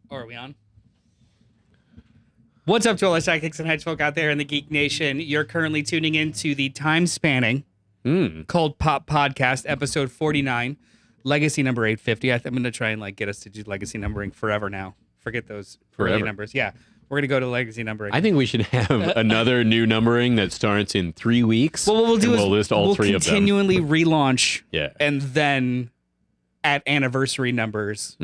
Or are we on? What's up to all the sidekicks and hedgefolk out there in the Geek Nation? You're currently tuning into the time-spanning CultPop podcast, episode 49, legacy number 850. I'm going to try and get us to do legacy numbering forever now. Forget those early numbers. Yeah, we're going to go to legacy numbering. I think we should have another new numbering that starts in 3 weeks. Well, what we'll do is we'll list all three of them. We'll continually relaunch, Yeah. And then at anniversary numbers,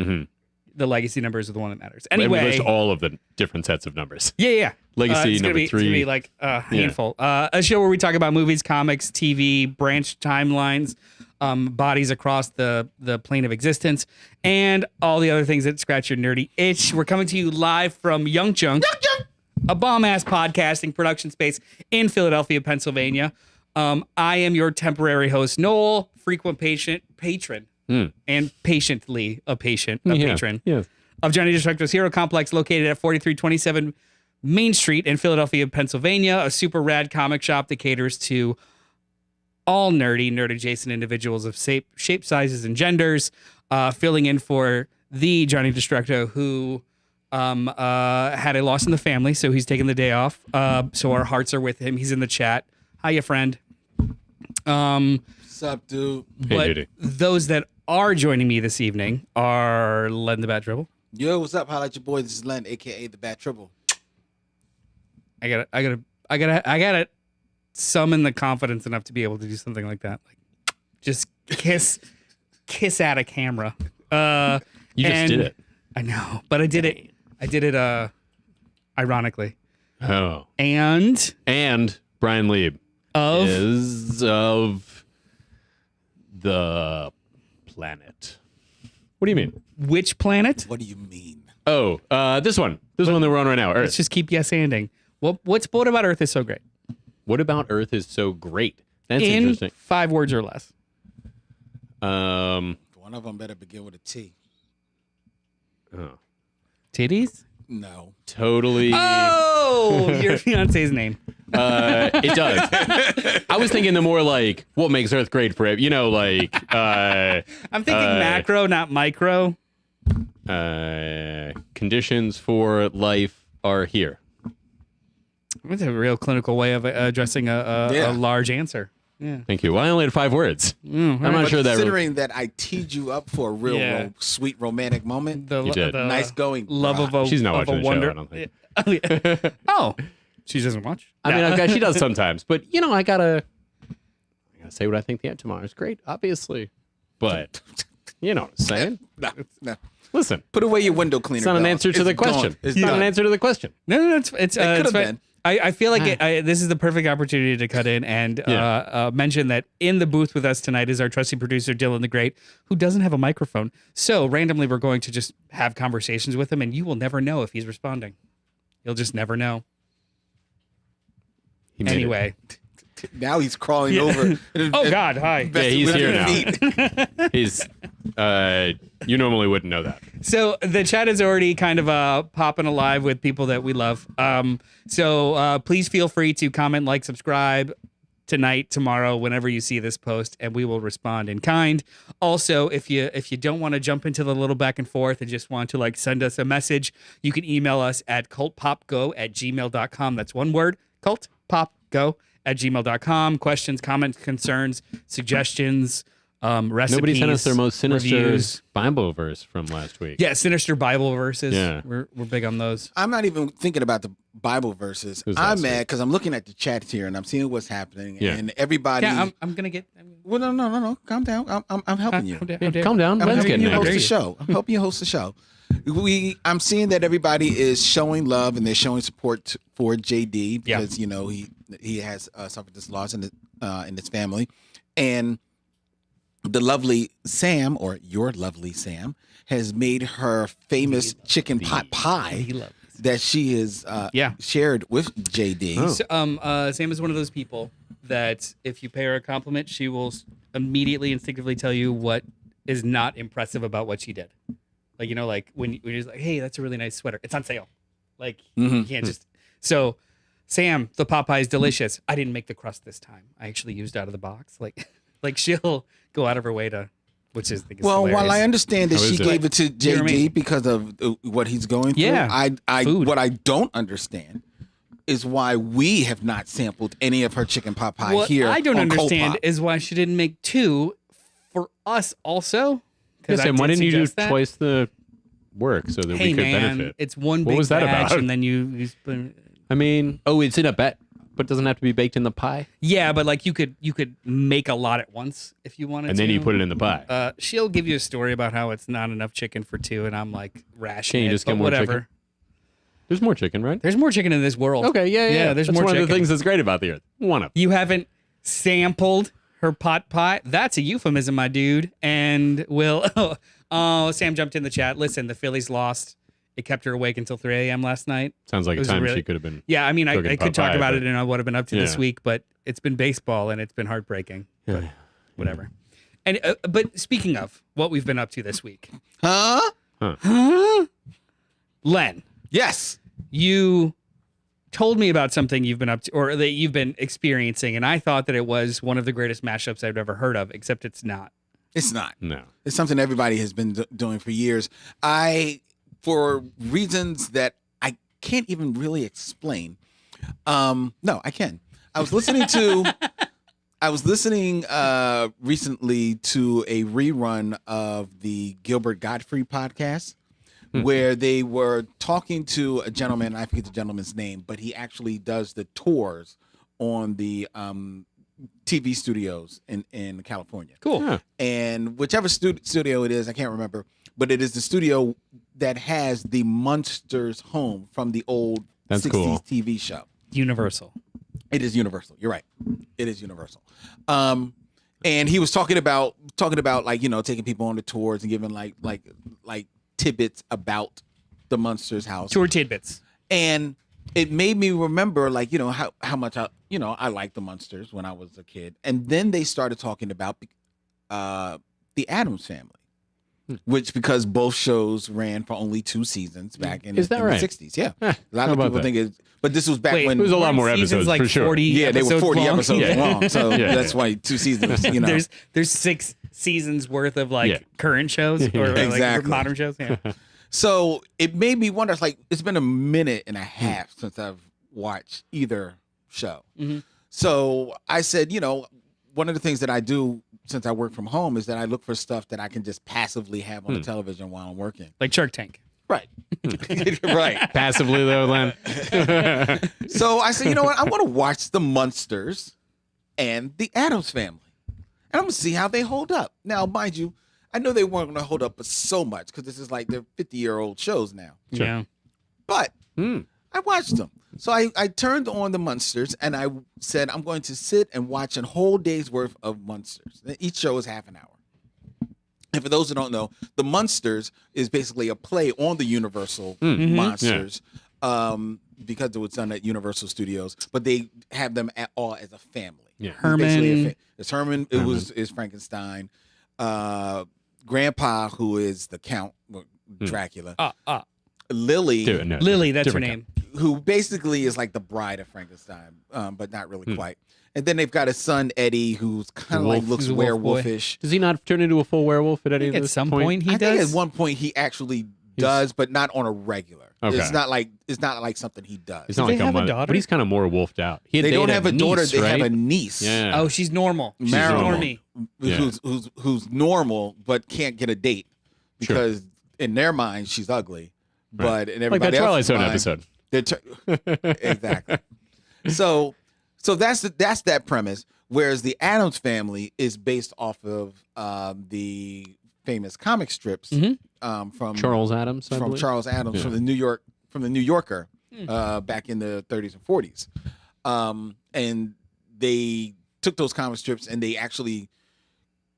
the legacy numbers are the one that matters. Anyway, we list all of the different sets of numbers. Yeah. Legacy it's number gonna be, 3. It's going to be handful. A show where we talk about movies, comics, TV, branch timelines, bodies across the plane of existence, and all the other things that scratch your nerdy itch. We're coming to you live from Young Junk, a bomb-ass podcasting production space in Philadelphia, Pennsylvania. I am your temporary host, Noel, frequent patron. And patiently a patron of Johnny Destructo's Hero Complex, located at 4327 Main Street in Philadelphia, Pennsylvania, a super rad comic shop that caters to all nerd adjacent individuals of shape, sizes, and genders, filling in for the Johnny Destructo, who had a loss in the family, so he's taking the day off. So our hearts are with him. He's in the chat. Hiya, friend. What's up, dude? But Hey, dude. those that are joining me this evening are Len the Bat Dribble. Yo, what's up? Holla at your boy. This is Len, aka the Bat Triple. I gotta summon the confidence enough to be able to do something like that. Just kiss at a camera. You just did it. I know, but I did it ironically. Oh. And Brian Lieb of is of the planet. What do you mean? which planet? What do you mean? Oh, this one. This one that we're on right now. Earth. Let's just keep yes-anding. What about Earth is so great? What about Earth is so great? That's In interesting. 5 words or less. One of them better begin with a T. Oh. Titties? No. Totally. Oh, your fiance's name. It does. I was thinking the more what makes Earth great for it. I'm thinking macro, not micro. Conditions for life are here. That's a real clinical way of addressing a large answer. Yeah. Thank you. Well, I only had 5 words. I'm not But sure that. considering that I teed you up for a real sweet romantic moment, The, You did. the nice going. love brah. of a She's not of a watching the wonder. show, I don't think. Yeah. Oh, she doesn't watch. I mean, she does sometimes, but I gotta say what I think the end tomorrow is great, obviously. But you know what I'm saying? No. Listen, Put away your window cleaner. it's not an dog. answer to the It's gone. question. It's It's not done. an answer to the question. No, it's It could it's have fine. been. I feel like this is the perfect opportunity to cut in and mention that in the booth with us tonight is our trusty producer, Dylan the Great, who doesn't have a microphone. So randomly, we're going to just have conversations with him, and you will never know if he's responding. You'll just never know. He made it. Anyway. Now he's crawling over. Oh, God. Hi. Yeah, he's with here your now. feet. He's. You normally wouldn't know that. So the chat is already kind of popping alive with people that we love. So please feel free to comment, like, subscribe tonight, tomorrow, whenever you see this post, and we will respond in kind. Also, if you don't want to jump into the little back and forth and just want to send us a message, you can email us at cultpopgo@gmail.com. That's one word, cultpopgo@gmail.com. Questions, comments, concerns, suggestions, recipes. Nobody sent us their most sinister reviews. Bible verse from last week. Yeah, sinister Bible verses. Yeah. We're big on those. I'm not even thinking about the Bible verses. Who's I'm last mad week? because I'm looking at the chat here and I'm seeing what's happening. Yeah. And everybody. Yeah, I'm gonna get. Well, no. Calm down. I'm helping you. Calm down. I'm Let's helping get you host angry. the show. I'm helping you host the show. I'm seeing that everybody is showing love and they're showing support for JD because he has suffered this loss in his family, and the lovely Sam, or your lovely Sam, has made her famous chicken pot pie that she has shared with JD. Oh. So, Sam is one of those people that if you pay her a compliment, she will immediately, instinctively tell you what is not impressive about what she did. When you're just like, hey, that's a really nice sweater. It's on sale. You can't just. So, Sam, the pot pie is delicious. I didn't make the crust this time. I actually used out of the box. She'll go out of her way to which is, I think, Well, hilarious. while I understand that How she is it? gave it to You know what I JD mean? because of what he's going through, Yeah, food. what I don't understand is why we have not sampled any of her chicken pot pie What here. I don't on understand CultPop. is why she didn't make 2 for us also. 'Cause Yes, I and why did didn't you do suggest that. twice the work so that Hey we could man, benefit? it's one What big was that batch, about? and then you split. I mean, it's in a bet, but doesn't have to be baked in the pie. Yeah, but like you could make a lot at once if you wanted And to. then you put it in the pie. She'll give you a story about how it's not enough chicken for 2, and I'm like rationing Can you it, just get but more whatever. chicken? There's more chicken, right? There's more chicken in this world. Okay, yeah. There's That's more one chicken. of the things that's great about the Earth. One of them. You haven't sampled her pot pie. That's a euphemism, my dude. And oh, Sam jumped in the chat. Listen, the Phillies lost. It kept her awake until 3 a.m. last night. Sounds like It a was time really- she could have been. Yeah, I mean, I Cooking could talk pot pie, about but- it and what I've been up to this Yeah. week, but it's been baseball and it's been heartbreaking. But Yeah. whatever. And but speaking of what we've been up to this week, Huh? Len, Yes. you told me about something you've been up to or that you've been experiencing, and I thought that it was one of the greatest mashups I've ever heard of, except it's not. It's not. No. It's something everybody has been doing for years. For reasons that I can't even really explain. No, I can. I was listening recently to a rerun of the Gilbert Gottfried podcast where they were talking to a gentleman, I forget the gentleman's name, but he actually does the tours on the TV studios in California. Cool. Huh. And whichever studio it is, I can't remember, but it is the studio that has the Munsters home from the old That's 60s cool. TV show. Universal. It is Universal. You're right. It is Universal. And he was talking about like, taking people on the tours and giving like tidbits about the Munsters house. Tour tidbits. And it made me remember, like, how much I liked the Munsters when I was a kid. And then they started talking about the Addams Family, which because both shows ran for only 2 seasons back in, Is that in right? the 60s. Yeah. Huh, A lot how of about people that? think it, but this was back Wait, when There's a lot more Seasons episodes like for sure. 40 yeah, they were episodes 40 long. episodes Yeah. long. So Yeah. that's why 2 seasons, There's 6 seasons worth of like Yeah. current shows or like Exactly. modern shows. Yeah. So it made me wonder, like, it's been a minute and a half since I've watched either show. Mhm. So I said, one of the things that I do since I work from home is that I look for stuff that I can just passively have on the television while I'm working. Like Shark Tank. Right. Right. Passively, though, Len. So I said, you know what? I'm going to watch the Munsters and the Addams Family. And I'm going to see how they hold up. Now, mind you, I know they weren't going to hold up so much because this is like they're 50-year-old shows now. Sure. Yeah. But Hmm. I watched them. So I turned on the Munsters and I said, I'm going to sit and watch a whole day's worth of Munsters. Each show is half an hour. And for those who don't know, the Munsters is basically a play on the Universal monsters because it was done at Universal Studios, but they have them all as a family. Yeah. It's basically Herman. It's Herman. Is Frankenstein. Grandpa, who is the Count, Dracula. Lily, No, Lily, that's her different name. who basically is like the bride of Frankenstein, but not really quite. And then they've got a son, Eddie, who's kind of like Wolf. looks He's a wolf boy. werewolfish. Does he not turn into a full werewolf at any of At those some points? point he I think does. at one point he actually does, but not on a regular. Okay. It's not like something he does. It's not Do like they have a mother, daughter? but he's kind of more wolfed out. They don't have a daughter. niece, They have a right? niece. Yeah. Oh, she's normal. She's Marilyn. normie. Yeah. Who's normal but can't get a date because in their mind she's ugly, but in like that everybody Twilight else's Zone mind, episode. exactly. So that's that premise. Whereas the Addams Family is based off of the famous comic strips from Charles Adams, I from believe. Charles Adams Yeah. from the New Yorker back in the 30s and 40s, and they took those comic strips and they actually,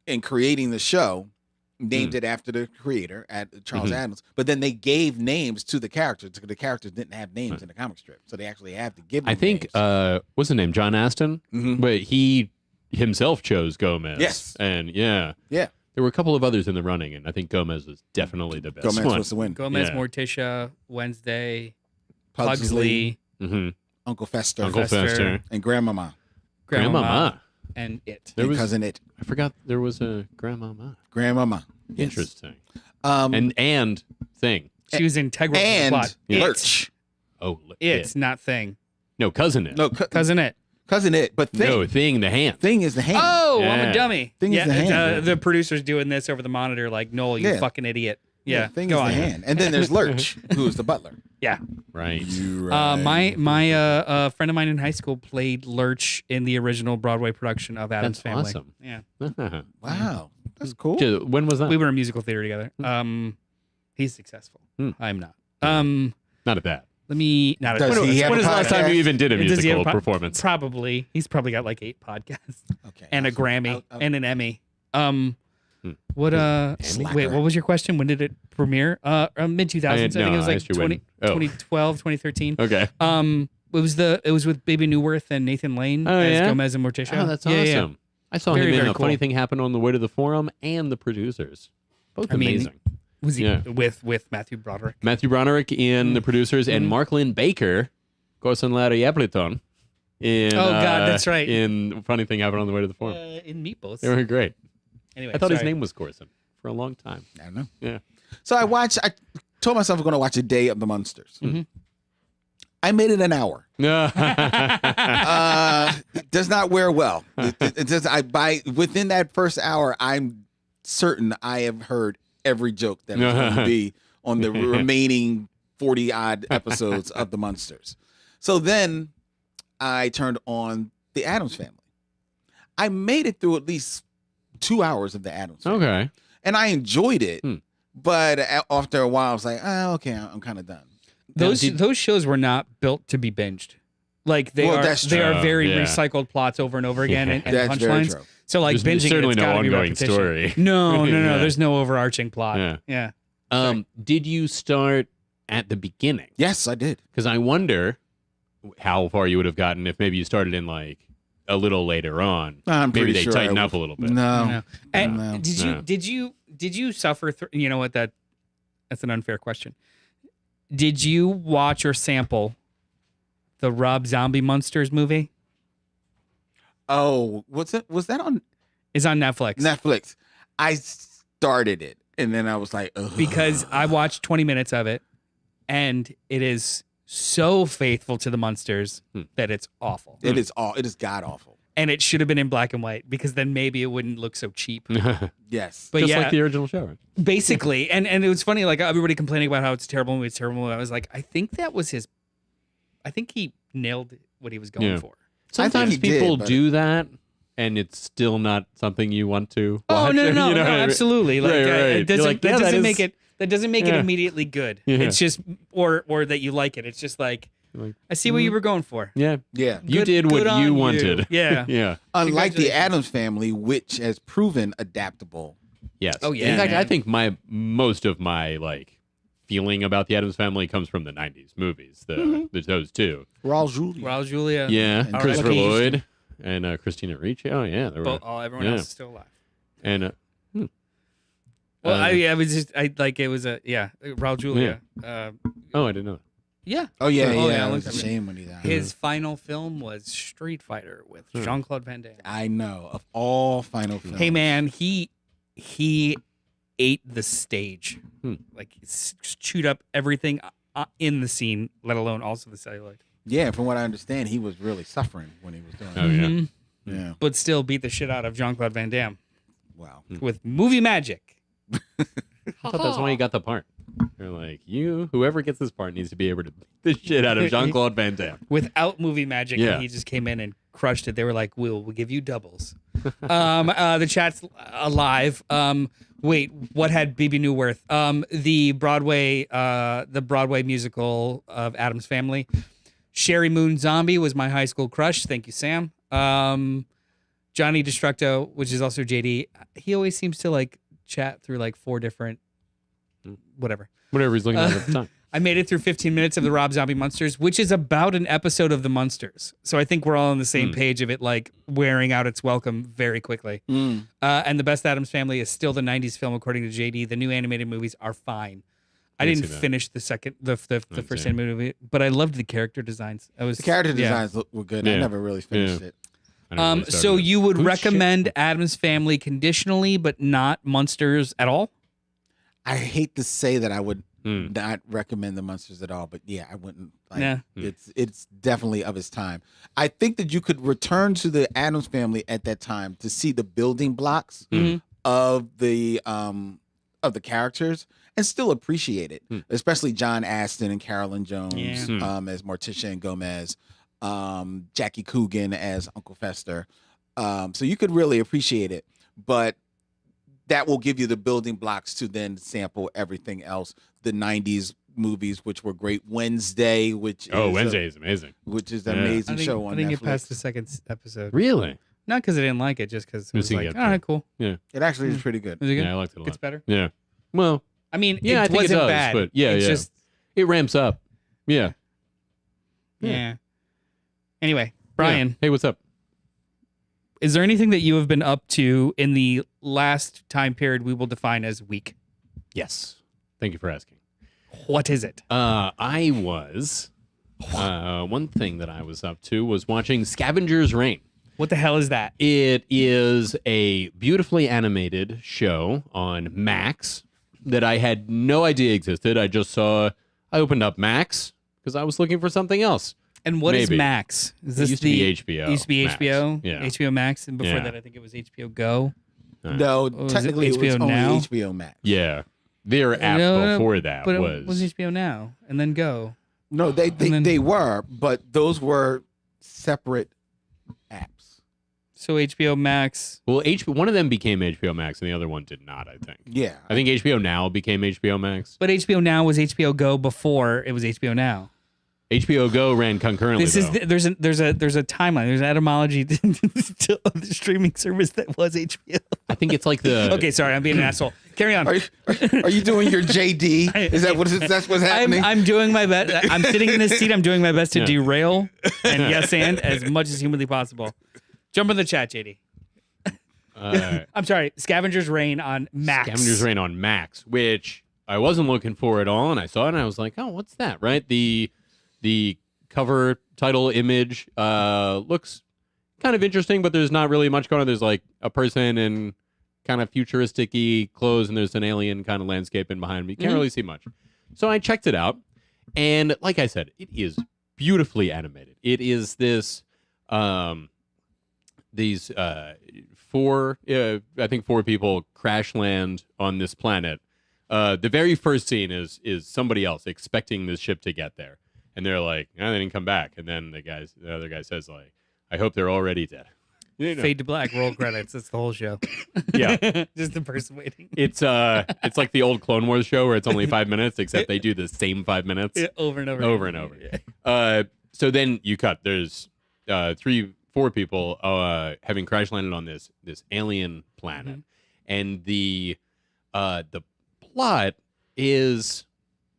in creating the show, named it after the creator, at Charles Adams. But then they gave names to the characters. The characters didn't have names in the comic strip, so they actually have to give them I think, names. what's his name? John Aston? Mhm. But he himself chose Gomez. Yes. And yeah. Yeah. There were a couple of others in the running, and I think Gomez was definitely the best Gomez one. was the win. Gomez, Yeah. Morticia, Wednesday, Pugsley, Pugsley, Mm-hmm. Uncle Fester, Uncle Fester. Fester. and Grandmama. Grandmama. and It. There was Cousin It. I forgot there was a grandmama. Grandmama. Yes. Interesting. And And Thing. She was integral to the and plot. Lurch. Oh, It's not Thing. No, Cousin It. No, Cousin It. Cousin It. But Thing. No, Thing, the hand. Thing is the hand. Oh, I'm Yeah. a dummy. Thing is the hand. The producer's doing this over the monitor, like, Noel, you Yeah. fucking idiot. Yeah, Thing go is on. the hand. And then there's Lurch, who is the butler. Yeah. Right. My friend of mine in high school played Lurch in the original Broadway production of Addams That's Family. awesome. Yeah. Wow. That's cool. When was that? We were in musical theater together. He's successful. Hmm. I'm not. Not at that. Let me not. Does he have When a is the last time podcast? you even did a Does he have musical a performance? Probably. He's probably got like 8 podcasts Okay. and a Grammy and an Emmy. What Slacker. wait, what was your question? When did it premiere? Mid 2000s. I think it was I like asked you when. 2012, 2013. Okay. It was with Baby Newworth and Nathan Lane Oh, as yeah? Gomez and Morticia. Oh, that's Yeah, yeah. awesome. I saw Very, him in very A Funny cool. Thing Happened on the Way to the Forum and The Producers. Both I mean, amazing. Was he Yeah. with Matthew Broderick? Matthew Broderick in The Producers and Mark Lynn Baker, Corson Larry Appleton. In, Oh, God, that's right. In Funny Thing Happened on the Way to the Forum. In Meatballs. They were great. Anyway, I thought his sorry. name was Corson for a long time. I don't know. Yeah. So I told myself I was going to watch A Day of the Munsters. Mhm. I made it an hour. No. It does not wear well. Within that first hour, I'm certain I have heard every joke that was going to be on the remaining 40 odd episodes of the Munsters. So then I turned on the Addams Family. I made it through at least 2 hours of the Addams Family. Okay. And I enjoyed it. Hmm. But after a while, I was like, oh, okay, I'm kind of done. Those shows were not built to be binged. Like they Well, are that's they are true. very Yeah. recycled plots over and over again and That's very punchlines. true. So like There's binging certainly it's no gotta be ongoing repetition. story. No. Yeah. There's no overarching plot. Yeah. Yeah. Did you start at the beginning? Yes, I did. Because I wonder how far you would have gotten if maybe you started in like a little later on. I'm Maybe pretty they sure tighten I up a little bit. No. And No. did you suffer through? You know what? That's an unfair question. Did you watch or sample the Rob Zombie Monsters movie? Oh, was that on It's on Netflix. Netflix? I started it and then I was like, ugh. Because I watched 20 minutes of it, and it is so faithful to the Munsters that it's awful. it is god awful. And it should have been in black and white because then maybe it wouldn't look so cheap. Yes. But Just yeah, like the original show. Right? basically, and it was funny, like everybody complaining about how it's a terrible movie, it's a terrible movie. I was like, I think he nailed what he was going Yeah. for. Sometimes he did, people but- do that, and it's still not something you want to Oh watch. no, You know what I mean? absolutely. Like Right, right. it You're doesn't like, yeah, that doesn't is- make it Yeah. immediately good. Yeah. It's just or that you like it. It's just like Like, I see what you were going for. yeah, Yeah. you Good- did what good on you you. wanted. Yeah. yeah, Unlike the Congratulations. Addams Family, which has proven adaptable. yes. Oh, yeah, In fact, man. I think most of my like feeling about the Addams Family comes from the '90s movies. Those two. Raul Julia. Raul Julia. Yeah, And Christopher R.I.P. Lloyd and Christina Ricci. Oh yeah, there were. Everyone Yeah. else is still alive. And Well, I was just it was Raul Julia. oh, I didn't know. Yeah. Oh yeah, Oh, yeah. yeah, It I was a looked at shame when he died. His final film was Street Fighter with Jean-Claude Van Damme. I know of all final films. Hey man, he ate the stage. Like chewed up everything in the scene, let alone also the celluloid. Yeah, from what I understand, he was really suffering when he was doing Oh it. yeah. Mhm. Yeah. But still beat the shit out of Jean-Claude Van Damme Wow. with movie magic. I thought that's why he got the part. They're like, whoever gets this part needs to be able to beat the shit out of Jean-Claude Van Damme. Without movie magic, Yeah. and he just came in and crushed it. They were like, we'll give you doubles. The chat's alive. Wait, what had BB Newworth? The Broadway musical of Addams Family. Sherry Moon Zombie was my high school crush. Thank you, Sam. Johnny Destructo, which is also JD. He always seems to like chat through like 4 different whatever. Whatever he's looking at the time. I made it through 15 minutes of the Rob Zombie Munsters, which is about an episode of the Munsters. So I think we're all on the same page of it, like wearing out its welcome very quickly. And the best Addams Family is still the 90s film, according to JD. The new animated movies are fine. I Didn't didn't see that. finish the first see. animated movie, but I loved the character designs. The character designs were good. I Yeah. never really finished Yeah. it. I don't know where to start So with it. you would Who's recommend Adam's Family conditionally, but not Munsters at all? I hate to say that I would Hmm. not recommend the Munsters at all, but yeah, I wouldn't. Like, Yeah. It's definitely of its time. I think that you could return to the Adams Family at that time to see the building blocks Mhm. of the characters and still appreciate it, especially John Aston and Carolyn Jones Yeah. as Morticia and Gomez, Jackie Coogan as Uncle Fester. So you could really appreciate it, but that will give you the building blocks to then sample everything else. The '90s movies, which were great. Wednesday, which Wednesday is amazing. which is an Yeah. amazing I think, show on I think Netflix. it passed the second episode. Really? Not because I didn't like it, just because it was Missing like, it, all right, cool. It actually is pretty good. Was it good? Yeah, I liked it a Gets lot. better. Yeah. Well, I mean, Yeah, I it think it wasn't does, bad. but yeah, it's yeah. just it ramps up. Yeah. yeah. Anyway, Brian, Hey, what's up? is there anything that you have been up to in the last time period we will define as week? Yes. Thank you for asking. What is it? I was one thing that I was up to was watching Scavenger's Reign. What the hell is that? It is a beautifully animated show on Max that I had no idea existed. I opened up Max because I was looking for something else. And what is Maybe. Max? Is It this used to be HBO. Used to be Max. HBO. Yeah. HBO Max, and before Yeah. that, I think it was HBO Go. No, was it technically it was HBO only Now? HBO Max. Yeah. Their app No, before that But was. it was HBO Now, and then Go. No, they then- they were, but those were separate apps. So HBO Max. Well, one of them became HBO Max and the other one did not, I think. Yeah, I think HBO Now became HBO Max. But HBO Now was HBO Go before it was HBO Now. HBO Go ran concurrently. This is though. there's a timeline. There's an etymology to the streaming service that was HBO. I think it's like the. Okay, sorry, I'm being an asshole. Carry on. are you doing your JD? Is that that's what's happening? I'm doing my best. I'm sitting in this seat. I'm doing my best to derail and and as much as humanly possible. Jump in the chat, JD. I'm sorry. Scavenger's Reign on Max. Scavenger's Reign on Max, which I wasn't looking for at all, and I saw it and I was like, oh, what's that? Right? The cover title image looks kind of interesting, but there's not really much going on. There's like a person in kind of futuristic-y clothes, and there's an alien kind of landscape in behind me. You can't really see much. So I checked it out, and like I said, it is beautifully animated. It is this these four people crash land on this planet. The very first scene is somebody else expecting this ship to get there, and they're like, "No, they didn't come back." And then the other guy says, "Like, I hope they're already dead." You know. Fade to black. Roll credits. That's the whole show. Yeah. Just the person waiting. It's like the old Clone Wars show where it's only 5 minutes, except they do the same 5 minutes Over and over. over and over. So then you cut. There's 4 people having crash landed on this alien planet, and the plot is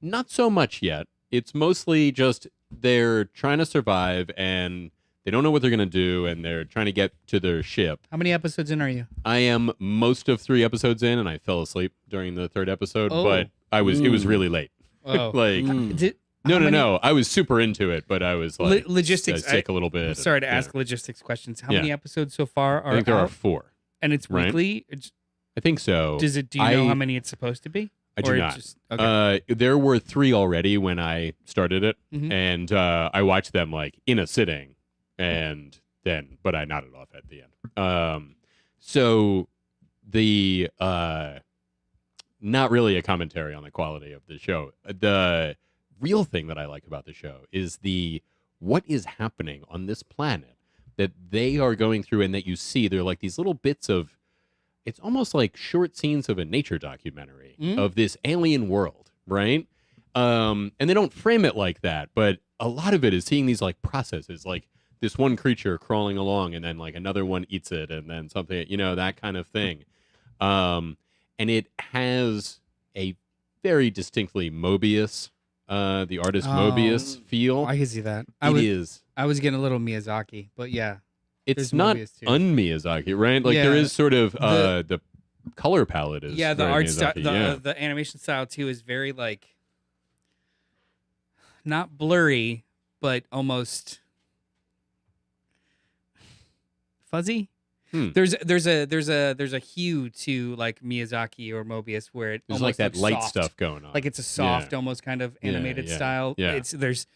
not so much yet. It's mostly just they're trying to survive and they don't know what they're going to do, and they're trying to get to their ship. How many episodes in are you? I am most of 3 episodes in, and I fell asleep during the 3rd episode, Oh. but it was really late. Oh. Like, How many- no. I was super into it, but I was like, logistics. sick a little bit. Sorry to Yeah. ask logistics questions. How Yeah. many episodes so far are I think there are out? 4. And it's right? weekly? I think so. Do you know how many it's supposed to be? I do Or not. it's okay. There were 3 already when I started it, Mhm. and I watched them like in a sitting, but I nodded off at the end. So the not really a commentary on the quality of the show. The real thing that I like about the show is what is happening on this planet that they are going through, and that you see. They're like these little bits of. It's almost like short scenes of a nature documentary of this alien world, right? And they don't frame it like that, but a lot of it is seeing these like processes, like this one creature crawling along, and then like another one eats it, and then something, that kind of thing. And it has a very distinctly Mobius, the artist Mobius feel. I can see that. It is. I was getting a little Miyazaki, but yeah. It's There's not Mobius, too. un-Miyazaki, right? Like Yeah. there is sort of The- the color palette is Yeah, the very art style, Miyazaki, the animation style too is very like not blurry, but almost fuzzy. There's a hue to like Miyazaki or Mobius where it There's almost like that looks light soft. stuff going on. Like it's a soft, almost kind of animated yeah, style. yeah. There's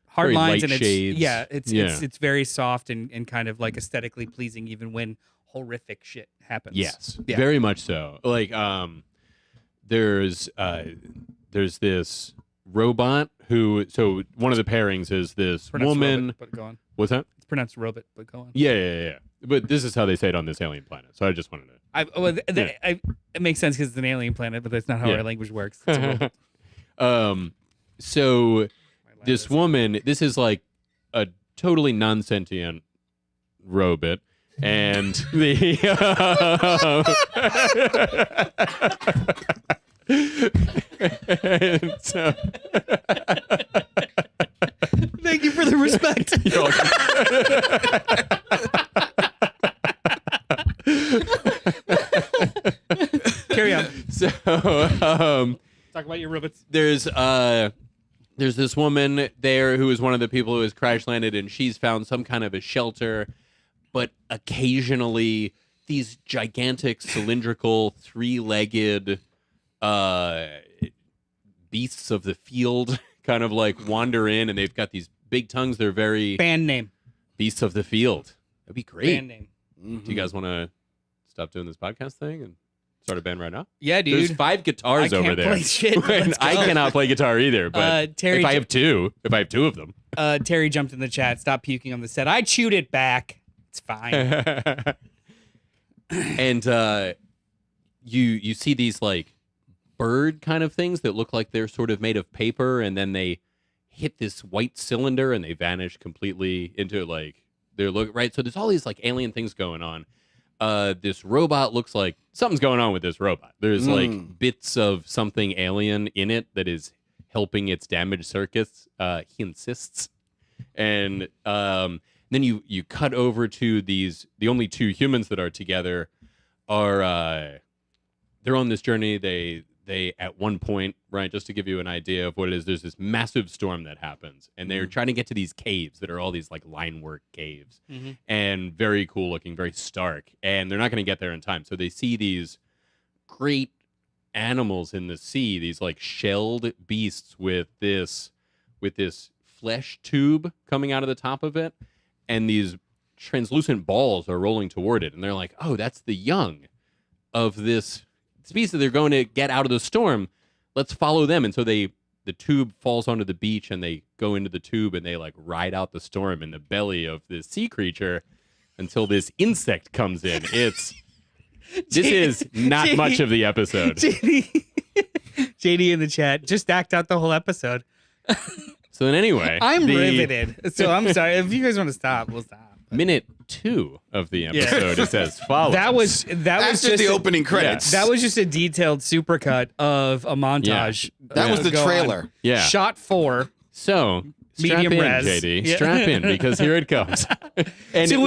hard Very lines light and shades. it's very soft and kind of like aesthetically pleasing even when horrific shit happens. Yes, Yeah. very much so. Like there's this robot who. So one of the pairings is this Pronounced woman. robot, but go on. What's that? It's pronounced robot, but go on. Yeah. But this is how they say it on this alien planet. So I just wanted to. It makes sense because it's an alien planet, but that's not how our language works. It's a robot. So this woman, this is like a totally non-sentient robot, and the and so, Thank you for the respect. you're welcome. Carry on. So Talk about your robots. there's this woman there who is one of the people who has crash landed, and she's found some kind of a shelter, but occasionally these gigantic cylindrical three-legged beasts of the field kind of like wander in, and they've got these big tongues. They're very Band name. beasts of the field. That'd be great. Band name. Do you guys want to stop doing this podcast thing and start a band right now? Yeah, dude. There's 5 guitars I over can't there. play shit, but And let's I go. cannot play guitar either, but Terry if I have two of them. Terry jumped in the chat. Stop puking on the set. I chewed it back. It's fine. And you see these like bird kind of things that look like they're sort of made of paper, and then they hit this white cylinder and they vanish completely into like their look, right? So there's all these like alien things going on. This robot looks like something's going on with this robot. There's like bits of something alien in it that is helping its damaged circuits, he insists. And then you cut over to the only 2 humans that are together are they're on this journey. They at one point, right, just to give you an idea of what it is, there's this massive storm that happens, and they're trying to get to these caves that are all these like line work caves, and very cool looking, very stark, and they're not going to get there in time. So they see these great animals in the sea, these like shelled beasts with this flesh tube coming out of the top of it, and these translucent balls are rolling toward it, and they're like, oh, that's the young of this species that they're going to get out of the storm. Let's follow them. And so the tube falls onto the beach, and they go into the tube, and they like ride out the storm in the belly of this sea creature until this insect comes in. This is not much of the episode. JD in the chat, just act out the whole episode. So then anyway, I'm riveted. So I'm sorry. If you guys want to stop, we'll stop. Minute 2 of the episode, it says follows. That was After just the opening credits. That was just a detailed supercut of a montage. That was the Go on. trailer. Yeah. Shot 4. So strap Medium in, res. JD. Yeah. Strap in, because here it comes. And So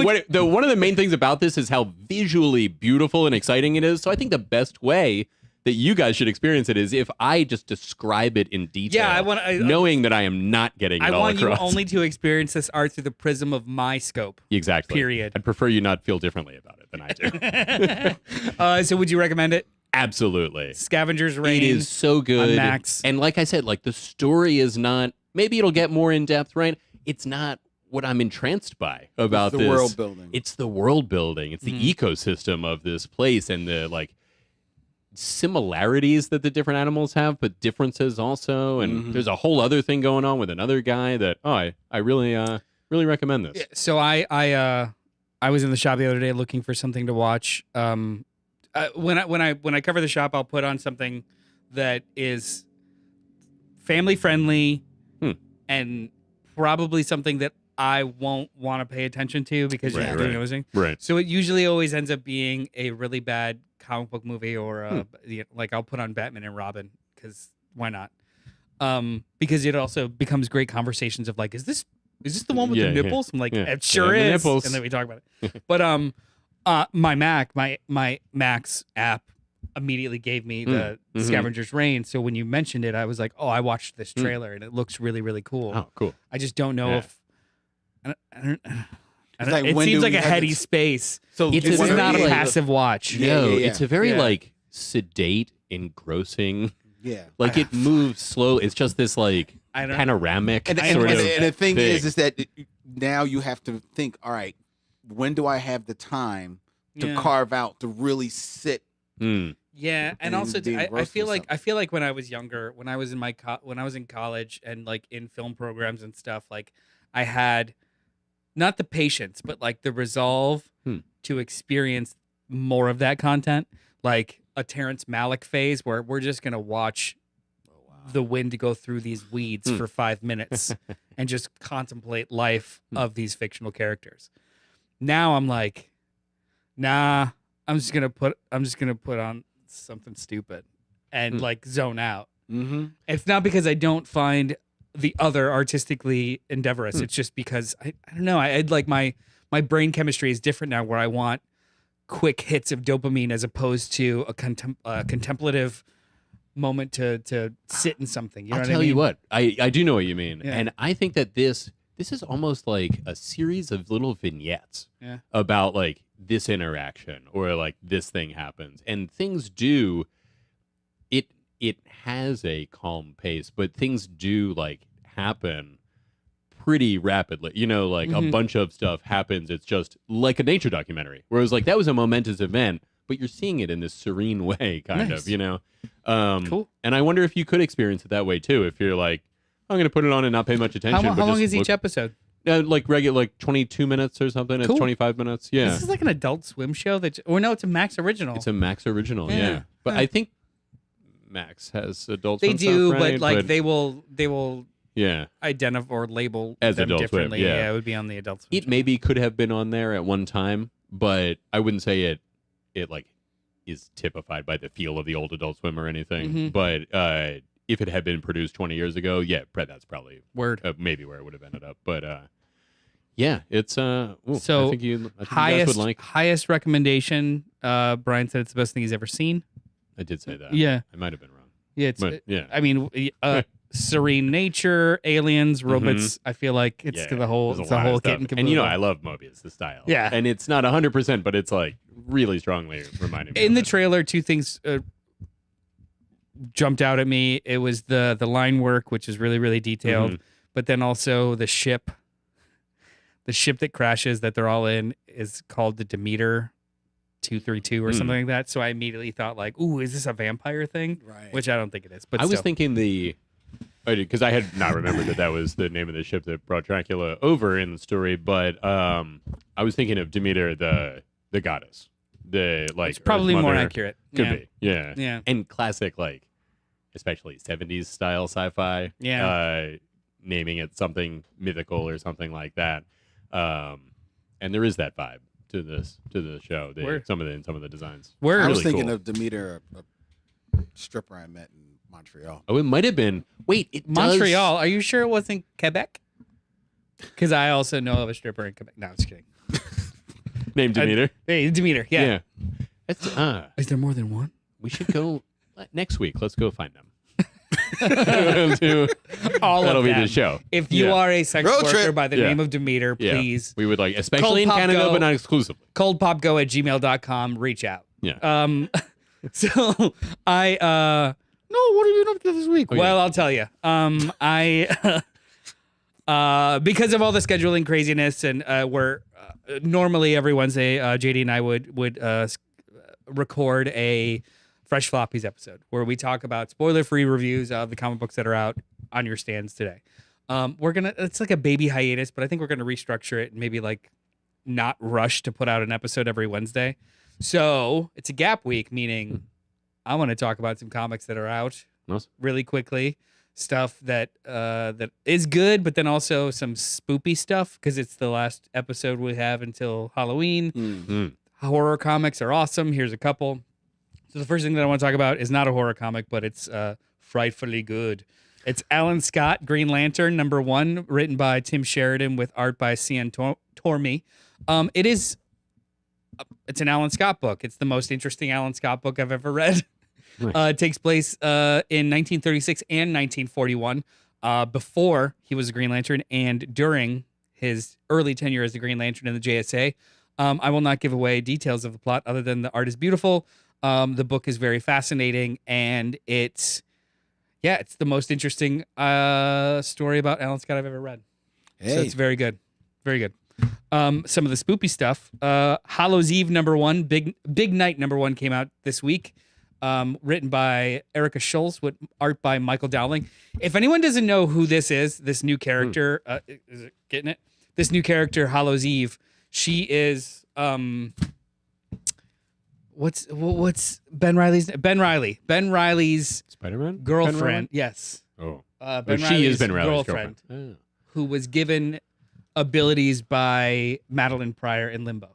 one of the main things about this is how visually beautiful and exciting it is. So I think the best way that you guys should experience it is if I just describe it in detail. Yeah, knowing that I am not getting it I all want across. you only to experience this art through the prism of my scope. Exactly. Period. I'd prefer you not feel differently about it than I do. So would you recommend it? Absolutely. Scavengers Reign. It is so good. on Max. And like I said, like the story is not, maybe it'll get more in depth, right? It's not what I'm entranced by about It's the this. world building. It's the world building. It's the ecosystem of this place, and the like similarities that the different animals have, but differences also. And there's a whole other thing going on with another guy that I really recommend this. Yeah, so I was in the shop the other day looking for something to watch. When I cover the shop, I'll put on something that is family friendly and probably something that I won't want to pay attention to because you're doing nosing. Right. So it usually always ends up being a really bad comic book movie, or like I'll put on Batman and Robin because why not? Because it also becomes great conversations of like, is this the one with the nipples? I'm like, it sure Yeah, the is. nipples. And then we talk about it. But my Max app immediately gave me the Scavenger's Reign. So when you mentioned it, I was like, oh, I watched this trailer and it looks really, really cool. Oh, cool. I just don't know if. I don't, It's like, it when seems do like we a have heady this- space. So It's This a is very, not a like- passive watch. Yeah, No, yeah. it's a very Yeah. like sedate, engrossing. Yeah. Like it moves slow. It's just this like I don't- panoramic And, sort of. and the thing thing. is that now you have to think, all right, when do I have the time to Yeah. carve out to really sit? Mm. Yeah, and and also be I engrossed feel in like something. when I was younger, when I was in when I was in college and like in film programs and stuff, like I had not the patience, but like the resolve to experience more of that content, like a Terrence Malick phase where we're just gonna watch the wind go through these weeds for 5 minutes and just contemplate life of these fictional characters. Now I'm like, nah, I'm just gonna put on something stupid and like zone out. Mm-hmm. It's not because I don't find the other artistically endeavorous. It's just because I don't know. I'd like my brain chemistry is different now, where I want quick hits of dopamine as opposed to a contemplative moment to sit in something. You know I'll what tell I mean? you what, I do know what you mean, Yeah. and I think that this is almost like a series of little vignettes Yeah. about like this interaction or like this thing happens, and things do. It has a calm pace, but things do like happen pretty rapidly. You know, like a bunch of stuff happens. It's just like a nature documentary, where it was like that was a momentous event, but you're seeing it in this serene way, kind Nice. of. You know, Cool. And I wonder if you could experience it that way too. If you're like, I'm going to put it on and not pay much attention. How but long just is each look- episode? Like regular, like 22 minutes or something. Cool. It's 25 minutes. Yeah, This is like an Adult Swim show or no, it's a Max original. it's a Max original. Yeah, Yeah. but Huh. I think Max has adult They swim do, stuff, right? but like they will yeah. identify or label As them Adult Swim, differently. yeah. It would be on the Adult Swim. It channel. maybe could have been on there at one time, but I wouldn't say it like is typified by the feel of the old Adult Swim or anything. Mhm. But if it had been produced 20 years ago, yeah, that's probably Word. maybe where it would have ended up. But yeah, it's So, I think you guys would like. highest recommendation. Brian said it's the best thing he's ever seen. I did say that. Yeah. I might have been wrong. Yeah, it's. But yeah. I mean, serene nature, aliens, robots. I feel like it's Yeah, the whole there's a lot of kit stuff. and caboodle. And you know, I love Mobius, the style. Yeah. And it's not 100%, but it's like really strongly reminding me in of the it. trailer, two things jumped out at me. It was the line work, which is really really detailed, Mhm. but then also the ship that crashes that they're all in is called the Demeter 232 or something like that. So I immediately thought like, ooh, is this a vampire thing? Right. Which I don't think it is. But I was still. thinking because I had not remembered that was the name of the ship that brought Dracula over in the story, but I was thinking of Demeter, the goddess, the like it's probably Earth more Mother. accurate. Could yeah. be, yeah, Yeah. and classic like, especially 70s style sci-fi. Yeah. Naming it something mythical or something like that, and there is that vibe to the show. Word. Some of the designs. Word. I was Really thinking cool. of Demeter, a stripper I met in Montreal. Oh, it might have been. Wait, it Montreal. Are you sure it wasn't Quebec? Because I also know of a stripper in Quebec. No, I'm just kidding. named Demeter. Hey, Demeter. Yeah. It's Is there more than one? we should go next week. Let's go find them. That'll All of be them. the show. If you Yeah. are a sex Road worker trip. by the Yeah. name of Demeter, Yeah. please We would like, especially in CultPop Canada, go. but not exclusively. coldpopgo@gmail.com. Reach out. Yeah. So I no, what have you been up to this week? Oh, yeah. Well, I'll tell you. I because of all the scheduling craziness and where normally every Wednesday JD and I would record a Fresh Floppies episode where we talk about spoiler-free reviews of the comic books that are out on your stands today. It's like a baby hiatus, but I think we're gonna restructure it and maybe like not rush to put out an episode every Wednesday. So it's a gap week, meaning I want to talk about some comics that are out Nice. really quickly. Stuff that that is good, but then also some spoopy stuff because it's the last episode we have until Halloween. Mm. Horror comics are awesome. Here's a couple. So the first thing that I want to talk about is not a horror comic, but it's frightfully good. It's Alan Scott, Green Lantern #1, written by Tim Sheridan with art by Cian Tormey. It's an Alan Scott book. It's the most interesting Alan Scott book I've ever read. Nice. It takes place in 1936 and 1941, before he was a Green Lantern and during his early tenure as the Green Lantern in the JSA. I will not give away details of the plot other than the art is beautiful. The book is very fascinating, and it's the most interesting story about Alan Scott I've ever read. Hey. So it's very good. Very good. Some of the spoopy stuff. Hallows Eve #1, Big Night #1 came out this week. Written by Erica Schultz with art by Michael Dowling. If anyone doesn't know who this is, this new character, is it getting it? This new character, Hallows Eve, she is what's Ben Riley's Ben Riley's Spider-Man girlfriend. Yes. Oh, Ben she is Riley's Ben Riley's girlfriend. Who was given abilities by Madeline Pryor in Limbo.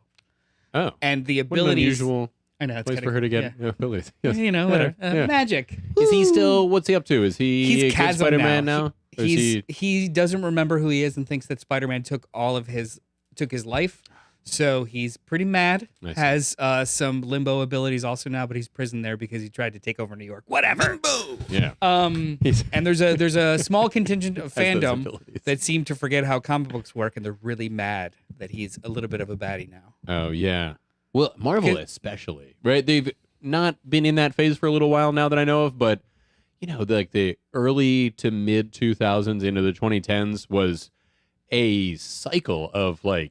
Oh, and the what an abilities. unusual I know it's place for her to get abilities. Yes. You know, whatever. Yeah. Magic. Is he still? What's he up to? Is he? He's a good Chasm Spider-Man now. now? Or is He doesn't remember who he is and thinks that Spider-Man took his life. So he's pretty mad. I see. Has some limbo abilities also now, but he's prisoned there because he tried to take over New York. Whatever. Yeah. And there's a small contingent of Has those fandom abilities. that seem to forget how comic books work, and they're really mad that he's a little bit of a baddie now. Oh yeah. Well, Marvel especially, right? They've not been in that phase for a little while now that I know of, but you know, like the early to mid 2000s into the 2010s was a cycle of like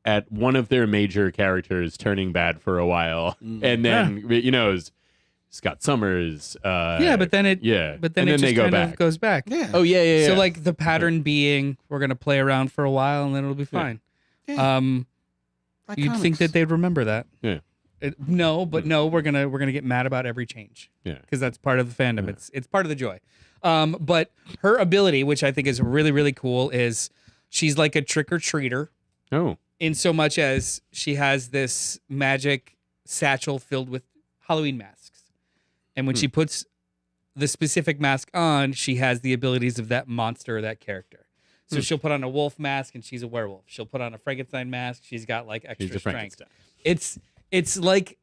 at one of their major characters turning bad for a while, and then you know, Scott Summers. But then it just they go kind back. of goes back. Yeah. Oh yeah. So like the pattern being we're gonna play around for a while and then it'll be fine. Yeah. Like You'd think comics. that they'd remember that. Yeah. No, we're gonna get mad about every change. Yeah. Because that's part of the fandom. It's part of the joy. But her ability, which I think is really, really cool, is she's like a trick-or-treater Oh. in so much as she has this magic satchel filled with Halloween masks. And when she puts the specific mask on, she has the abilities of that monster or that character. So she'll put on a wolf mask and she's a werewolf. She'll put on a Frankenstein mask. She's got like extra She's a strength. Frankenstein. It's like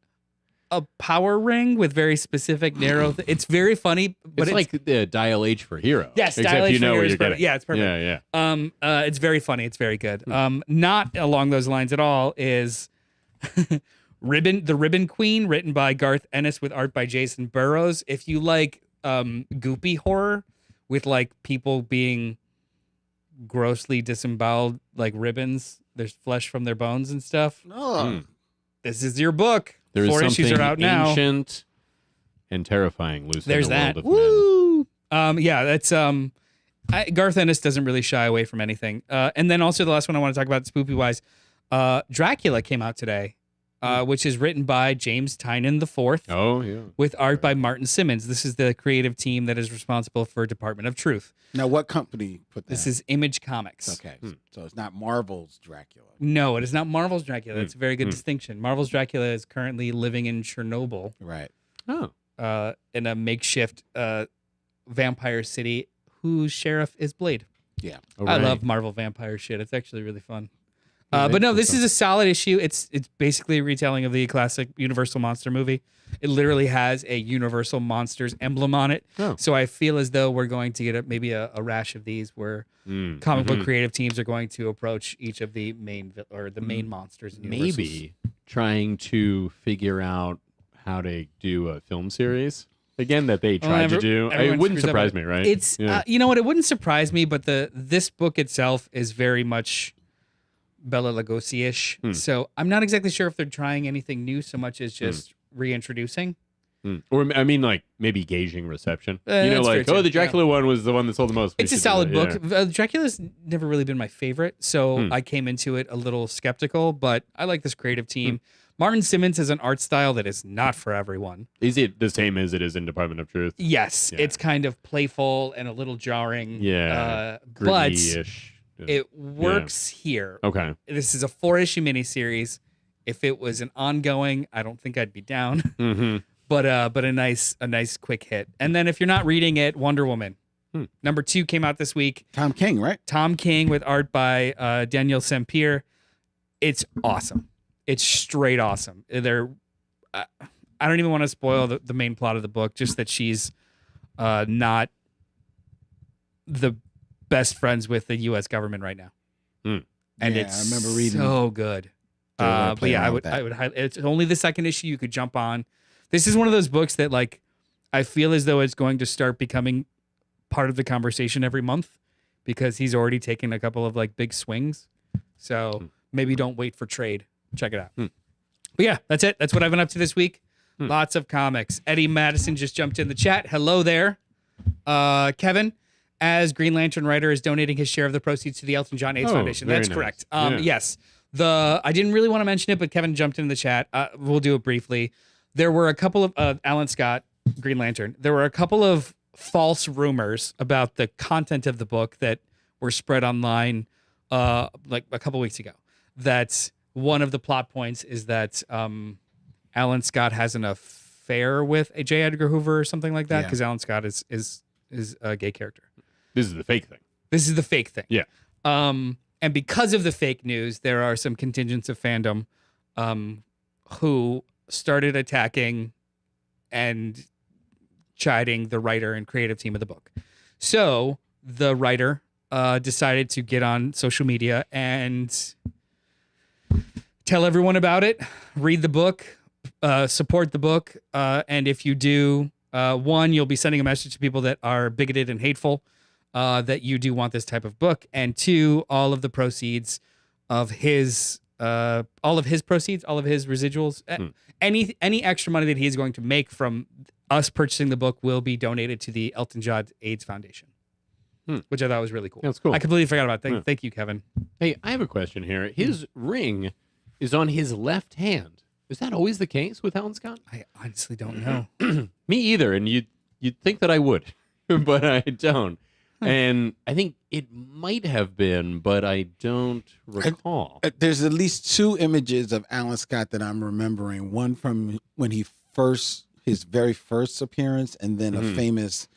a power ring with very specific narrow. It's very funny, but It's like the Dial H for Hero. yes, except Dial H you know for what Hero is you're perfect. getting. Yeah, it's perfect. Yeah. It's very funny. It's very good. Not along those lines at all is the Ribbon Queen, written by Garth Ennis with art by Jason Burrows. If you like goopy horror with like people being grossly disemboweled like ribbons, there's flesh from their bones and stuff. Oh. This is your book. There is 4 something issues are out now. ancient and terrifying loose There's in the that. world of men. Woo! Yeah, that's Garth Ennis doesn't really shy away from anything. And then also the last one I want to talk about, spoopy wise, Dracula came out today, which is written by James Tynion IV Oh yeah. with art by Martin Simmons. This is the creative team that is responsible for Department of Truth. Now, what company put that? This is Image Comics. Okay. So it's not Marvel's Dracula. No, it is not Marvel's Dracula. That's a very good distinction. Marvel's Dracula is currently living in Chernobyl, Right. Oh. in a makeshift vampire city whose sheriff is Blade. Yeah. I love Marvel vampire shit. It's actually really fun. Yeah, But no, that's this is a solid issue. It's basically a retelling of the classic Universal Monster movie. It literally has a Universal Monsters emblem on it. Oh. So I feel as though we're going to get maybe a rash of these where comic book creative teams are going to approach each of the main monsters. In Universal's. Maybe trying to figure out how to do a film series again that they tried to do. It everyone wouldn't screws up surprise at me, it. right? It's you know what? It wouldn't surprise me, but this book itself is very much Bela Lugosi-ish. So I'm not exactly sure if they're trying anything new so much as just reintroducing. Or I mean, like maybe gauging reception. You know, that's like fair too, the Dracula one was the one that sold the most. We It's a should do solid that. book. Yeah. Dracula's never really been my favorite, so I came into it a little skeptical, but I like this creative team. Martin Simmons has an art style that is not for everyone. Is it the same as it is in Department of Truth? Yes, Yeah. it's kind of playful and a little jarring. Yeah, but gritty-ish. it works here. Okay. This is a 4-issue miniseries. If it was an ongoing, I don't think I'd be down. Mm-hmm. But a nice quick hit. And then if you're not reading it, Wonder Woman. #2 came out this week. Tom King, right? Tom King with art by Daniel Sempier. It's awesome. It's straight awesome. I don't even want to spoil the main plot of the book, just that she's not the best friends with the U.S. government right now. Hmm. and Yeah, it's I remember reading. so good. They were But playing yeah, around with I that. would highly, it's only the second issue you could jump on. This is one of those books that like I feel as though it's going to start becoming part of the conversation every month because he's already taken a couple of like big swings. So maybe don't wait for trade. Check it out. But yeah, that's it. That's what I've been up to this week. Lots of comics. Eddie Madison just jumped in the chat. Hello there. Kevin, as Green Lantern writer, is donating his share of the proceeds to the Elton John AIDS Oh, Foundation. very That's nice. correct. Yeah. Yes. I didn't really want to mention it, but Kevin jumped in the chat. We'll do it briefly. There were a couple of Alan Scott, Green Lantern. There were a couple of false rumors about the content of the book that were spread online like a couple weeks ago. That one of the plot points is that Alan Scott has an affair with a J. Edgar Hoover or something like that, Yeah. because Alan Scott is a gay character. This is the fake thing. This is the fake thing. Yeah. And because of the fake news, there are some contingents of fandom who started attacking and chiding the writer and creative team of the book. So the writer decided to get on social media and tell everyone about it, read the book, support the book. And if you do, one, you'll be sending a message to people that are bigoted and hateful that you do want this type of book. And two, all of the proceeds of his proceeds, all of his residuals, any extra money that he is going to make from us purchasing the book will be donated to the Elton John AIDS Foundation, which I thought was really cool. That's cool. I completely forgot about it. Thank you, Kevin. Hey, I have a question here. His ring is on his left hand. Is that always the case with Alan Scott? I honestly don't know. Me either, and you'd think that I would, but I don't. And I think it might have been, but I don't recall. There's at least two images of Alan Scott that I'm remembering. One from when his very first appearance, and then a famous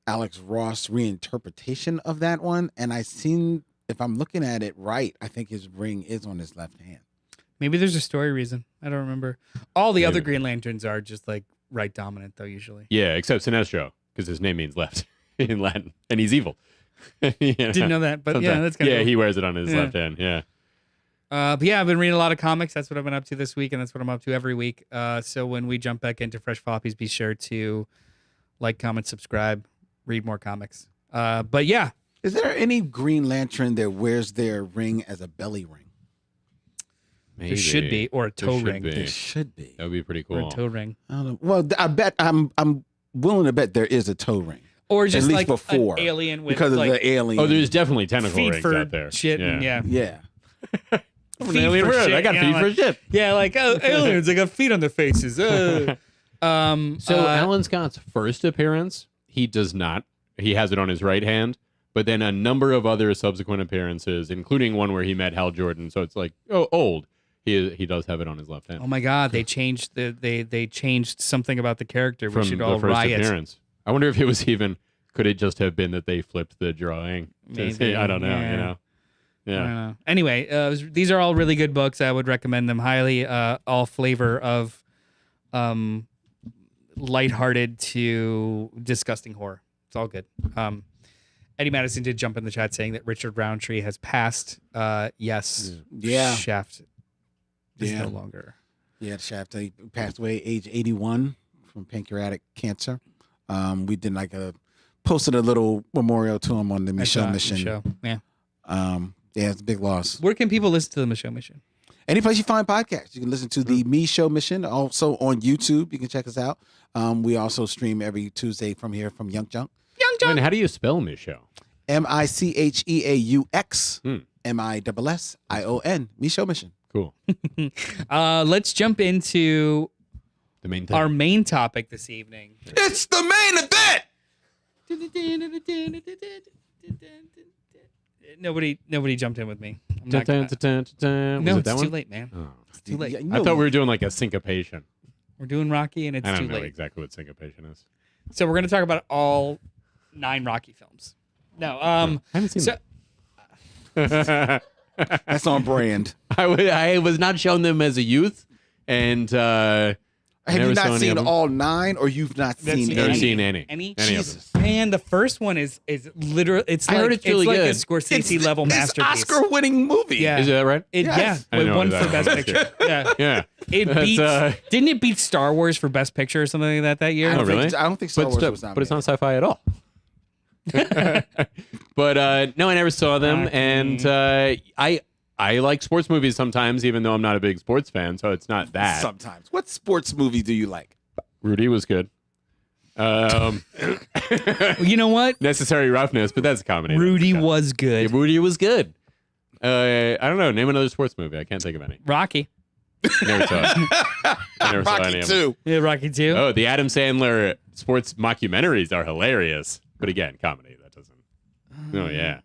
Alex Ross reinterpretation of that one. And if I'm looking at it right, I think his ring is on his left hand. Maybe there's a story reason. I don't remember. All the other Maybe. Green Lanterns are just like right dominant, though, usually. Yeah, except Sinestro, because his name means left in Latin, and he's evil. Didn't know that, but yeah, that's kind of yeah. cool. He wears it on his Yeah. left hand. Yeah. But yeah, I've been reading a lot of comics. That's what I've been up to this week, and that's what I'm up to every week. So when we jump back into Fresh Floppies, be sure to like, comment, subscribe, read more comics. But yeah. Is there any Green Lantern that wears their ring as a belly ring? Maybe. There should be, or a toe There should ring. be. There should be. That would be pretty Or cool. a toe ring. I don't know. Well, I bet I'm willing to bet there is a toe ring. Or just At least like before, an alien with because of like the alien. Oh, there's definitely tentacle feet rings for out there. shit. Yeah. And yeah. Yeah. I'm an Feet alien for bird. shit, I got you know, feet for like- shit. Yeah, like aliens. They got feet on their faces. So Alan Scott's first appearance, he does not. He has it on his right hand, but then a number of other subsequent appearances, including one where he met Hal Jordan. So it's like, old. He does have it on his left hand oh my God, they changed they changed something about the character. We from should the all first riot. appearance. I wonder if it was even. Could it just have been that they flipped the drawing? Maybe, I don't know. yeah. You know. I Yeah. don't know. Anyway, these are all really good books. I would recommend them highly. All flavor of lighthearted to disgusting horror. It's all good. Eddie Madison did jump in the chat saying that Richard Roundtree has passed. Yes. Yeah. Shaft is Yeah. no longer. Yeah, Shaft. He passed away age 81 from pancreatic cancer. We did posted a little memorial to him on the Michelle Mission. Show. Yeah. Yeah, it's a big loss. Where can people listen to the Michelle Mission? Any place you find podcasts, you can listen to the Me Show Mission. Also on YouTube, you can check us out. We also stream every Tuesday from here from Young Junk. And how do you spell Michelle? MICHEAUX MISSION. Me Show Mission. Cool. Let's jump into The main thing. our main topic this evening. It's the main event. Nobody jumped in with me. I'm Dun, not dun, gonna- dun, dun, dun. No, Was it it's that too one? late, man. Oh. It's too late. Yeah, I thought we were doing like a syncopation. We're doing Rocky, and it's I too don't know late. exactly what syncopation is. So we're going to talk about all 9 Rocky films. No, I haven't seen so That's on brand. I was not shown them as a youth, and Have you never saw not any seen of them. all 9, or you've not seen Never any? seen any. Any? Of them. Jesus. Man, the first one is literally. It's I like heard it's really like good. a Scorsese level masterpiece. Oscar-winning movie. Yeah. Is that right? Yes. I didn't know won that for Best was Picture. Yeah, Yeah. it That's, beats. Didn't it beat Star Wars for Best Picture or something like that year? I don't really? think, I don't think Star Wars was But it's nominated. not sci-fi at all. But no, I never saw them, and I like sports movies sometimes, even though I'm not a big sports fan. So it's not that. Sometimes. What sports movie do you like? Rudy was good. Well, you know what? Necessary Roughness, but that's a comedy. Rudy was good. Yeah, Rudy was good. I don't know. Name another sports movie. I can't think of any. Rocky. Never saw it. I never saw any Rocky of them. 2. Yeah, Rocky 2. Oh, the Adam Sandler sports mockumentaries are hilarious. But again, comedy. That doesn't. Oh, yeah.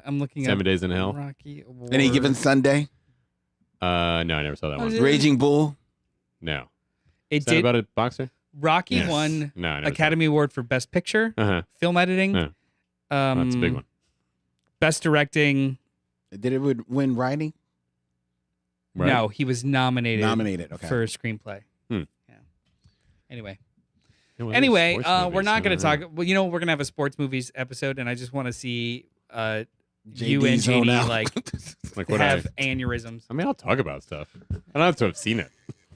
I'm looking 7 at Days in Hell. Rocky Award. Any Given Sunday? No, I never saw that one. Raging Bull? No. It Is that did. about a boxer? Rocky Yes. won No, I never Academy Award for Best Picture, Uh-huh. film editing. Yeah. That's a big one. Best directing. Did it win writing? Right? No, he was nominated. Nominated, okay. For a screenplay. Hmm. Yeah. Anyway. Yeah, well, Anyway, sports we're movies, not going I to don't talk. Well, we're going to have a sports movies episode, and I just want to see you and JD's zone JD out. like know. Like what have aneurysms. I mean, I'll talk about stuff. I don't have to have seen it.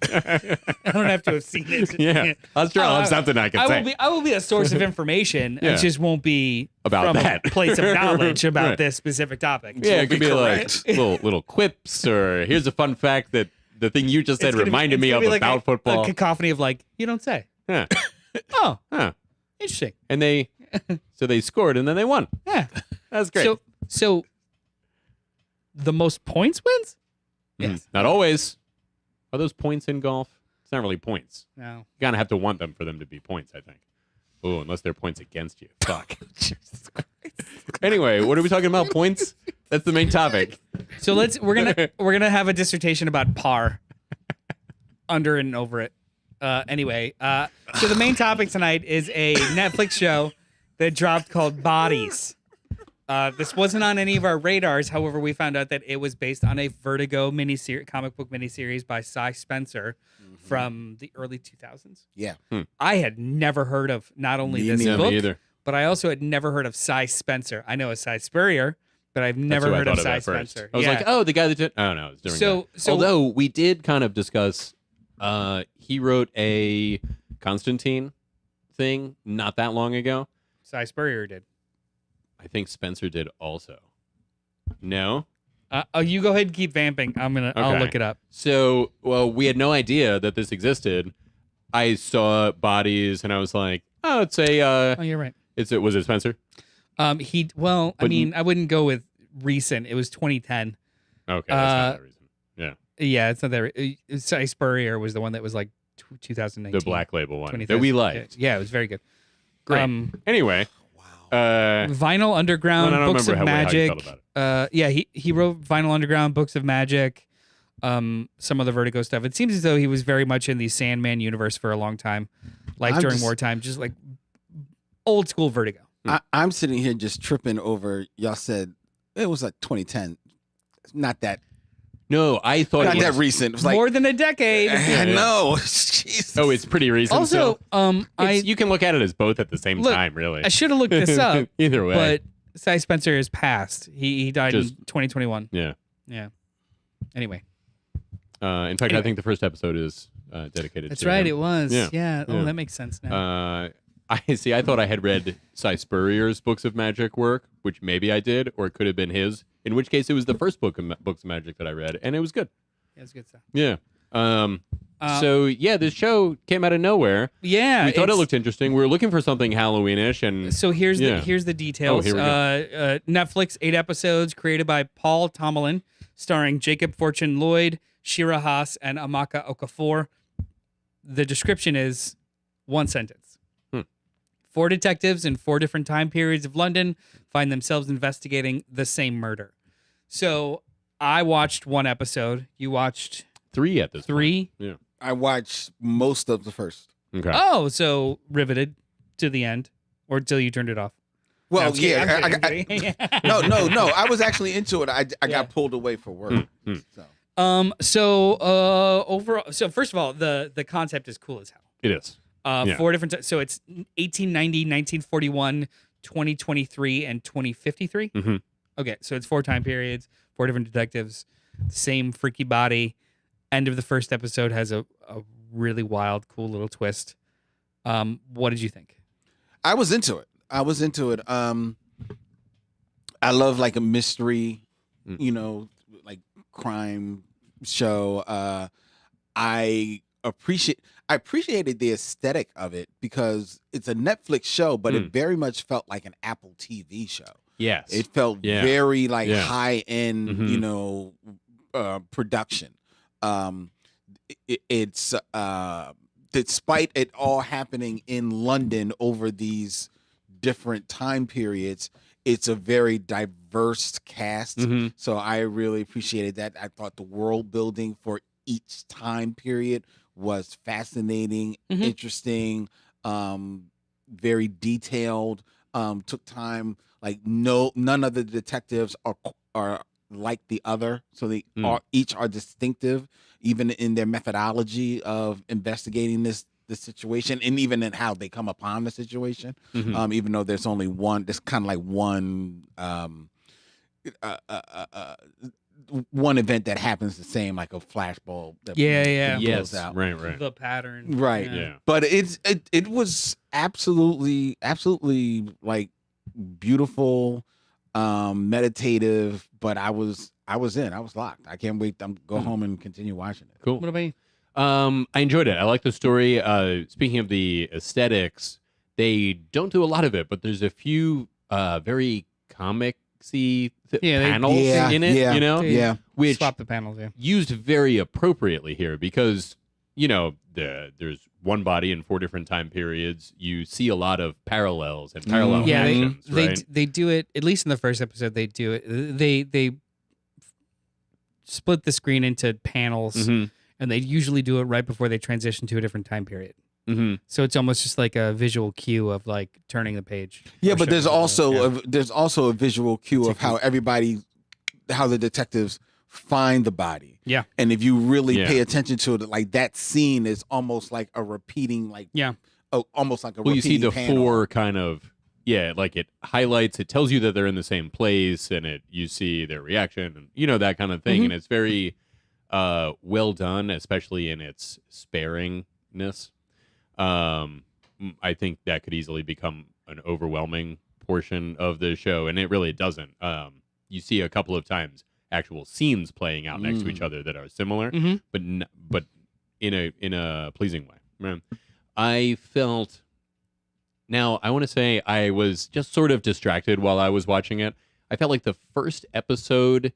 I don't have to have seen it. Yeah, I'm sure I'll have something I can say. I will be a source of information. Yeah. It just won't be About from that. a place of knowledge about Right. this specific topic. Yeah, it could be correct. like little quips, or here's a fun fact that the thing you just said reminded me of about football. A cacophony of like, you don't say. Yeah. Oh, Huh. interesting. And they scored and then they won. Yeah. That's great. So the most points wins? Yes. Not always. Are those points in golf? It's not really points. No. You kind of have to want them for them to be points, I think. Oh, unless they're points against you. Fuck. Anyway, what are we talking about? Points? That's the main topic. So we're gonna have a dissertation about par. Under and over it. Anyway, so the main topic tonight is a Netflix show that dropped called Bodies. This wasn't on any of our radars. However, we found out that it was based on a Vertigo comic book miniseries by Cy Spencer from the early 2000s. Yeah. I had never heard of not only Me this neither. book, Me either. but I also had never heard of Cy Spencer. I know a Cy Spurrier, but I've That's never who I heard of thought Cy at first. Spencer. I was like, oh, the guy that did. Oh, no, it's different. So- guy. so- Although we did kind of discuss, he wrote a Constantine thing not that long ago. Cy Spurrier did. I think Spencer did also. No? You go ahead and keep vamping. I'll Okay. look it up. So, well, we had no idea that this existed. I saw Bodies and I was like, oh, it's a, Oh, you're right. was it Spencer? I But- mean, I wouldn't go with recent. It was 2010. Okay, that's not that reason. Yeah. Yeah, it's not that. Cy Spurrier was the one that was like 2019. The Black Label one 20,000. that we liked. Yeah, it was very good. Great. Anyway, Vinyl Underground, I don't Books remember of how you Magic. felt about Yeah, he wrote Vinyl Underground, Books of Magic, some of the Vertigo stuff. It seems as though he was very much in the Sandman universe for a long time, like I'm during just- wartime, just like old school Vertigo. I'm sitting here just tripping over. Y'all said it was like 2010. It's not that. no, I thought Not it that was, recent. It was like More than a decade. I know. Jesus. oh, it's pretty recent. Also, you can look at it as both at the same Look, time, really. I should have looked this up, Either way. but Cy Spencer is passed. He died in Just- 2021. Yeah. Yeah. Anyway, In fact, Anyway. I think the first episode is dedicated that's to right. him. It was. Yeah. Yeah. Oh, Yeah. that makes sense now. I see. I thought I had read Cy Spurrier's Books of Magic work, which maybe I did, or it could have been his. In which case, it was the first book of Books of Magic that I read, and it was good. Yeah, it's good stuff. Yeah. So yeah, this show came out of nowhere. Yeah. We thought it it's- looked interesting. We were looking for something Halloweenish, and So here's Yeah. the details. Oh, here we go. Netflix, 8 episodes, created by Paul Tomlin, starring Jacob Fortune Lloyd, Shira Haas, and Amaka Okafor. The description is one sentence. 4 detectives in 4 different time periods of London find themselves investigating the same murder. So I watched 1 episode. You watched 3 at this 3. point. Yeah. I watched most of the first. Okay. Oh, so riveted to the end, or till you turned it off. Well, No, I'm kidding, yeah. I'm kidding. No. I was actually into it. I got pulled away for work. So Overall, so first of all, the concept is cool as hell. It is. Yeah. 4 different. So it's 1890, 1941, 2023, and 2053. Mhm. Okay, so it's 4 time periods, 4 different detectives, same freaky body. End of the first episode has a really wild, cool little twist. What did you think? I was into it. I love like a mystery, like crime show. I appreciated the aesthetic of it because it's a Netflix show, but it very much felt like an Apple TV show. Yes. It felt very like high end, production. It's despite it all happening in London over these different time periods, it's a very diverse cast. So I really appreciated that. I thought the world building for each time period was fascinating, interesting, very detailed. Took time. Like none of the detectives are like the other, so they each are distinctive, even in their methodology of investigating the situation, and even in how they come upon the situation. Even though there's only one, there's kind of like one event that happens the same, like a flashbulb that blows out. Right. The pattern. Right. Yeah. But it was absolutely like beautiful, meditative, but I was locked. I can't wait to go home and continue watching it. Cool. What about you? I enjoyed it. I like the story. Speaking of the aesthetics, they don't do a lot of it, but there's a few very comic-y panels in it, They which swap the panels, used very appropriately here because, there's one body in 4 different time periods. You see a lot of parallels and parallel actions, right? They do it, at least in the first episode, they do it. They split the screen into panels, and they usually do it right before they transition to a different time period. So it's almost just like a visual cue of like turning the page. Yeah, but there's also a visual cue of how the detectives find the body. Yeah. And if you really pay attention to it, like that scene is almost like a repeating, almost like a well, you see the panel. 4 kind of, like it highlights, it tells you that they're in the same place, and you see their reaction, and that kind of thing. And it's very well done, especially in its sparingness. I think that could easily become an overwhelming portion of the show, and it really doesn't. You see a couple of times actual scenes playing out next to each other that are similar, but in a pleasing way. I felt. Now, I want to say I was just sort of distracted while I was watching it. I felt like the first episode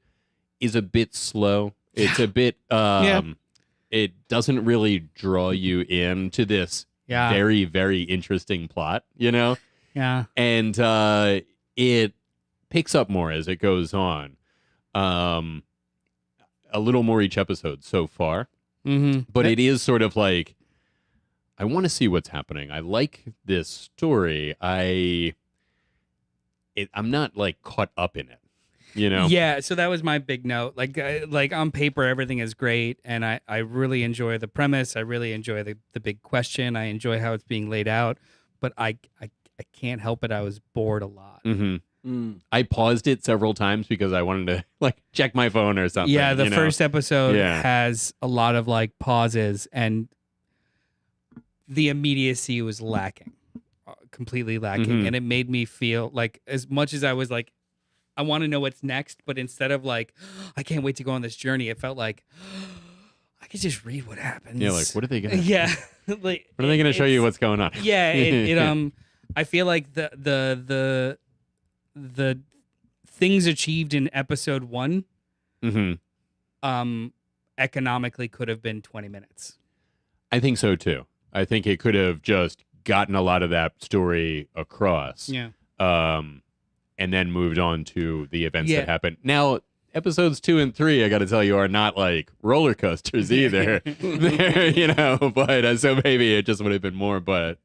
is a bit slow. It's a bit. It doesn't really draw you into this very, very interesting plot, Yeah. And it picks up more as it goes on. A little more each episode so far. But it is sort of like, I want to see what's happening. I like this story. I'm not like caught up in it. Yeah, so that was my big note. Like on paper, everything is great, and I really enjoy the premise. I really enjoy the big question. I enjoy how it's being laid out, but I can't help it. I was bored a lot. I paused it several times because I wanted to like check my phone or something. Yeah, the first episode has a lot of like pauses, and the immediacy was lacking, completely lacking, and it made me feel like, as much as I was like, I want to know what's next, but instead of like, I can't wait to go on this journey, it felt like I could just read what happens. Yeah, like what are they gonna? Yeah, like what are they gonna show you what's going on? Yeah, I feel like the things achieved in episode 1, economically could have been 20 minutes. I think so too. I think it could have just gotten a lot of that story across. Yeah. And then moved on to the events that happened. Now, episodes 2 and 3, I got to tell you, are not like roller coasters either. They're, but so maybe it just would have been more. But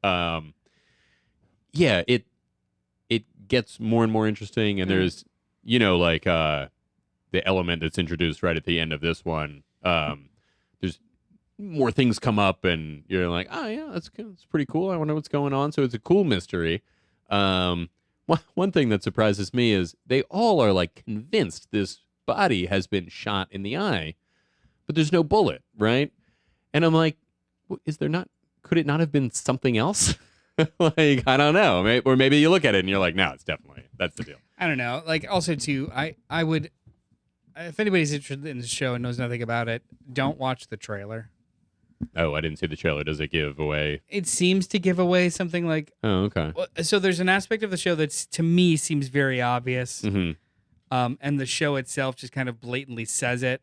it gets more and more interesting. And there's, like the element that's introduced right at the end of this one there's more things come up, and you're like, oh yeah, that's pretty cool. I wonder what's going on. So it's a cool mystery. One thing that surprises me is they all are like convinced this body has been shot in the eye, but there's no bullet, right? And I'm like, is there not? Could it not have been something else? Like, I don't know. Or maybe you look at it and you're like, no, that's the deal. I don't know. Like, also too, I would, if anybody's interested in the show and knows nothing about it, don't watch the trailer. Oh, I didn't see the trailer. Does it give away? It seems to give away something like. Oh, okay. So there's an aspect of the show that's, to me, seems very obvious. Mm-hmm. And the show itself just kind of blatantly says it,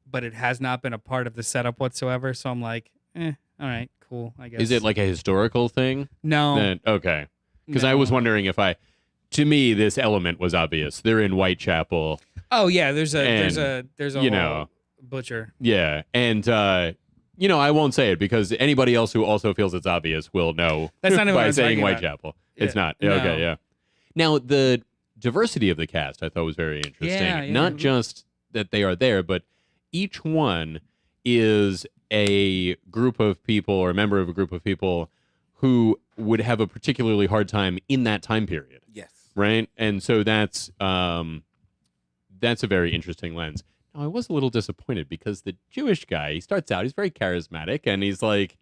but it has not been a part of the setup whatsoever. So I'm like, all right, cool, I guess. Is it like a historical thing? No. Okay. Because No. I was wondering if to me, this element was obvious. They're in Whitechapel. Oh yeah, there's a you know, butcher. Yeah, and I won't say it because anybody else who also feels it's obvious will know That's not even what by I'm saying talking Whitechapel. about. It's Yeah, not. no. Okay, yeah. Now the diversity of the cast I thought was very interesting. Yeah. Not just that they are there, but each one is a group of people or a member of a group of people who would have a particularly hard time in that time period. Yes. Right? And so that's a very interesting lens. Now, I was a little disappointed because the Jewish guy, he starts out, he's very charismatic, and he's like,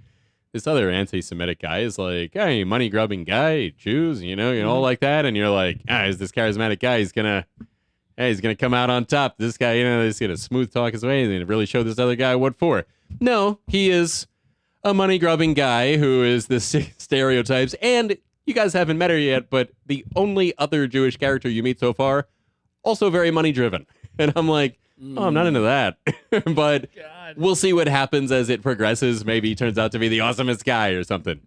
this other anti-Semitic guy is like, hey, money-grubbing guy, Jews, all like that, and you're like, is this charismatic guy, he's gonna come out on top. This guy, he's gonna smooth talk his way and really show this other guy what for. No, he is a money-grubbing guy who is the stereotypes, and you guys haven't met her yet, but the only other Jewish character you meet so far, also very money-driven. And I'm like, oh, I'm not into that. But God. we'll see what happens as it progresses. Maybe he turns out to be the awesomest guy or something,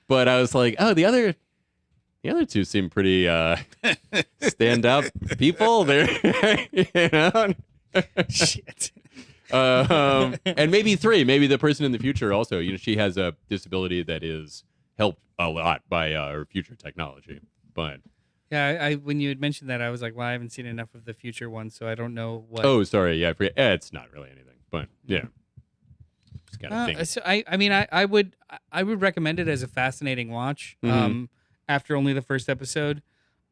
But I was like, oh, the other two seem pretty stand-up people. They're, Shit. And maybe maybe the person in the future also, she has a disability that is helped a lot by her future technology. But Yeah, I when you had mentioned that, I was like, well, I haven't seen enough of the future one, so I don't know what. oh, sorry, yeah, I forget. It's not really anything, but yeah, just kind of thing. So I would recommend it as a fascinating watch. Mhm. After only the first episode,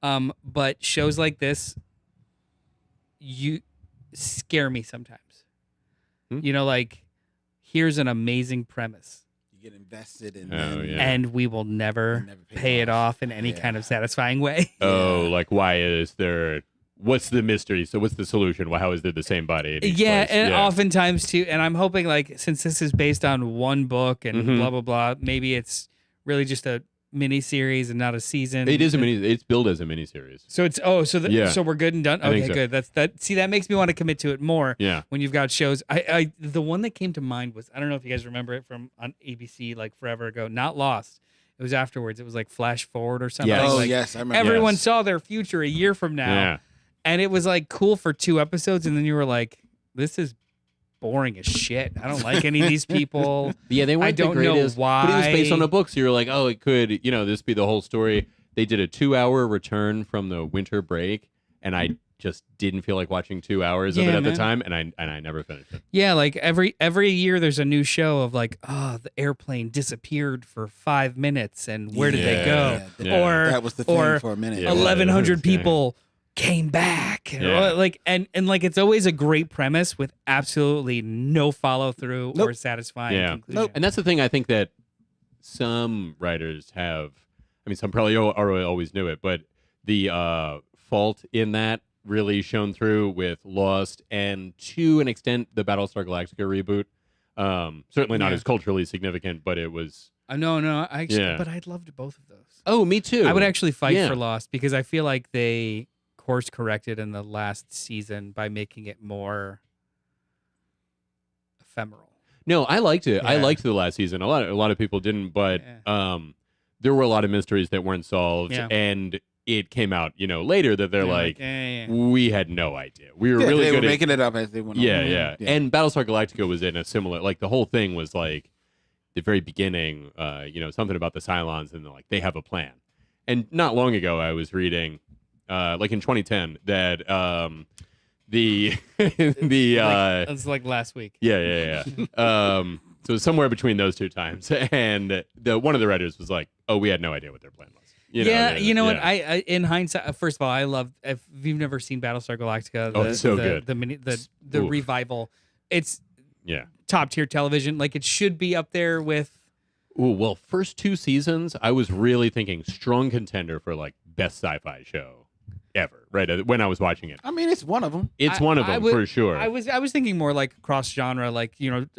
but shows like this, you scare me sometimes. Like here's an amazing premise. You get invested in And we will never pay it off in any kind of satisfying way. Oh, like why is there? What's the mystery? So what's the solution? How is there the same body? In each place? And oftentimes too. And I'm hoping like since this is based on one book and Mhm. blah blah blah, maybe it's really just a mini series and not a season. It is a mini. It's billed as a mini series. So it's so we're good and done. I think Okay, so. good. See, that makes me want to commit to it more. Yeah. When you've got shows, the one that came to mind was, I don't know if you guys remember it from on ABC like forever ago. Not Lost. It was afterwards. It was like Flash Forward or something. Yes. Oh, Like, yes, I remember. everyone Yes. saw their future a year from now, Yeah. and it was like cool for 2 episodes, and then you were like, this is boring as shit. I don't like any of these people. Yeah, they weren't I don't the know greatest. why. But it was based on a book, so you're like, oh, it could, this be the whole story. They did a 2-hour return from the winter break, and I just didn't feel like watching 2 hours of it Yeah, at the man. time, and I never finished it. Yeah, like every year there's a new show of like, oh, the airplane disappeared for 5 minutes, and where did they go? Yeah. Or That was the thing or for a minute. Yeah, it was. 1,100 Yeah. people came back. Yeah. Like and like it's always a great premise with absolutely no follow through or Nope. satisfying Yeah. conclusion. And that's the thing I think that some writers have. I mean, some probably always knew it, but the fault in that really shone through with Lost and to an extent the Battlestar Galactica reboot. Certainly not Yeah. as culturally significant, but it was. No, I actually, Yeah. but I loved both of those. Oh, me too. I would actually fight Yeah. for Lost because I feel like they course corrected in the last season by making it more ephemeral. No, I liked it. I Yeah. liked the last season. A lot of people didn't, but there were a lot of mysteries that weren't solved, Yeah. and it came out, later that they're like, yeah. we had no idea. We were Yeah, really they good were at making it up as they went yeah, along. yeah, And Battlestar Galactica was in a similar, like the whole thing was like the very beginning, something about the Cylons, and they're like they have a plan. And not long ago, I was reading, like in 2010, that the It's like last week. yeah. So somewhere between those two times, and one of the writers was like, "Oh, we had no idea what their plan was." You know what? I in hindsight, first of all, I love. If you've never seen Battlestar Galactica, it's so good. The revival, it's yeah, top tier television. Like it should be up there with. Ooh, well, first 2 seasons, I was really thinking strong contender for like best sci-fi show ever. Right when I was watching it, I mean, it's one of them. It's one of them for sure. I was thinking more like cross genre, like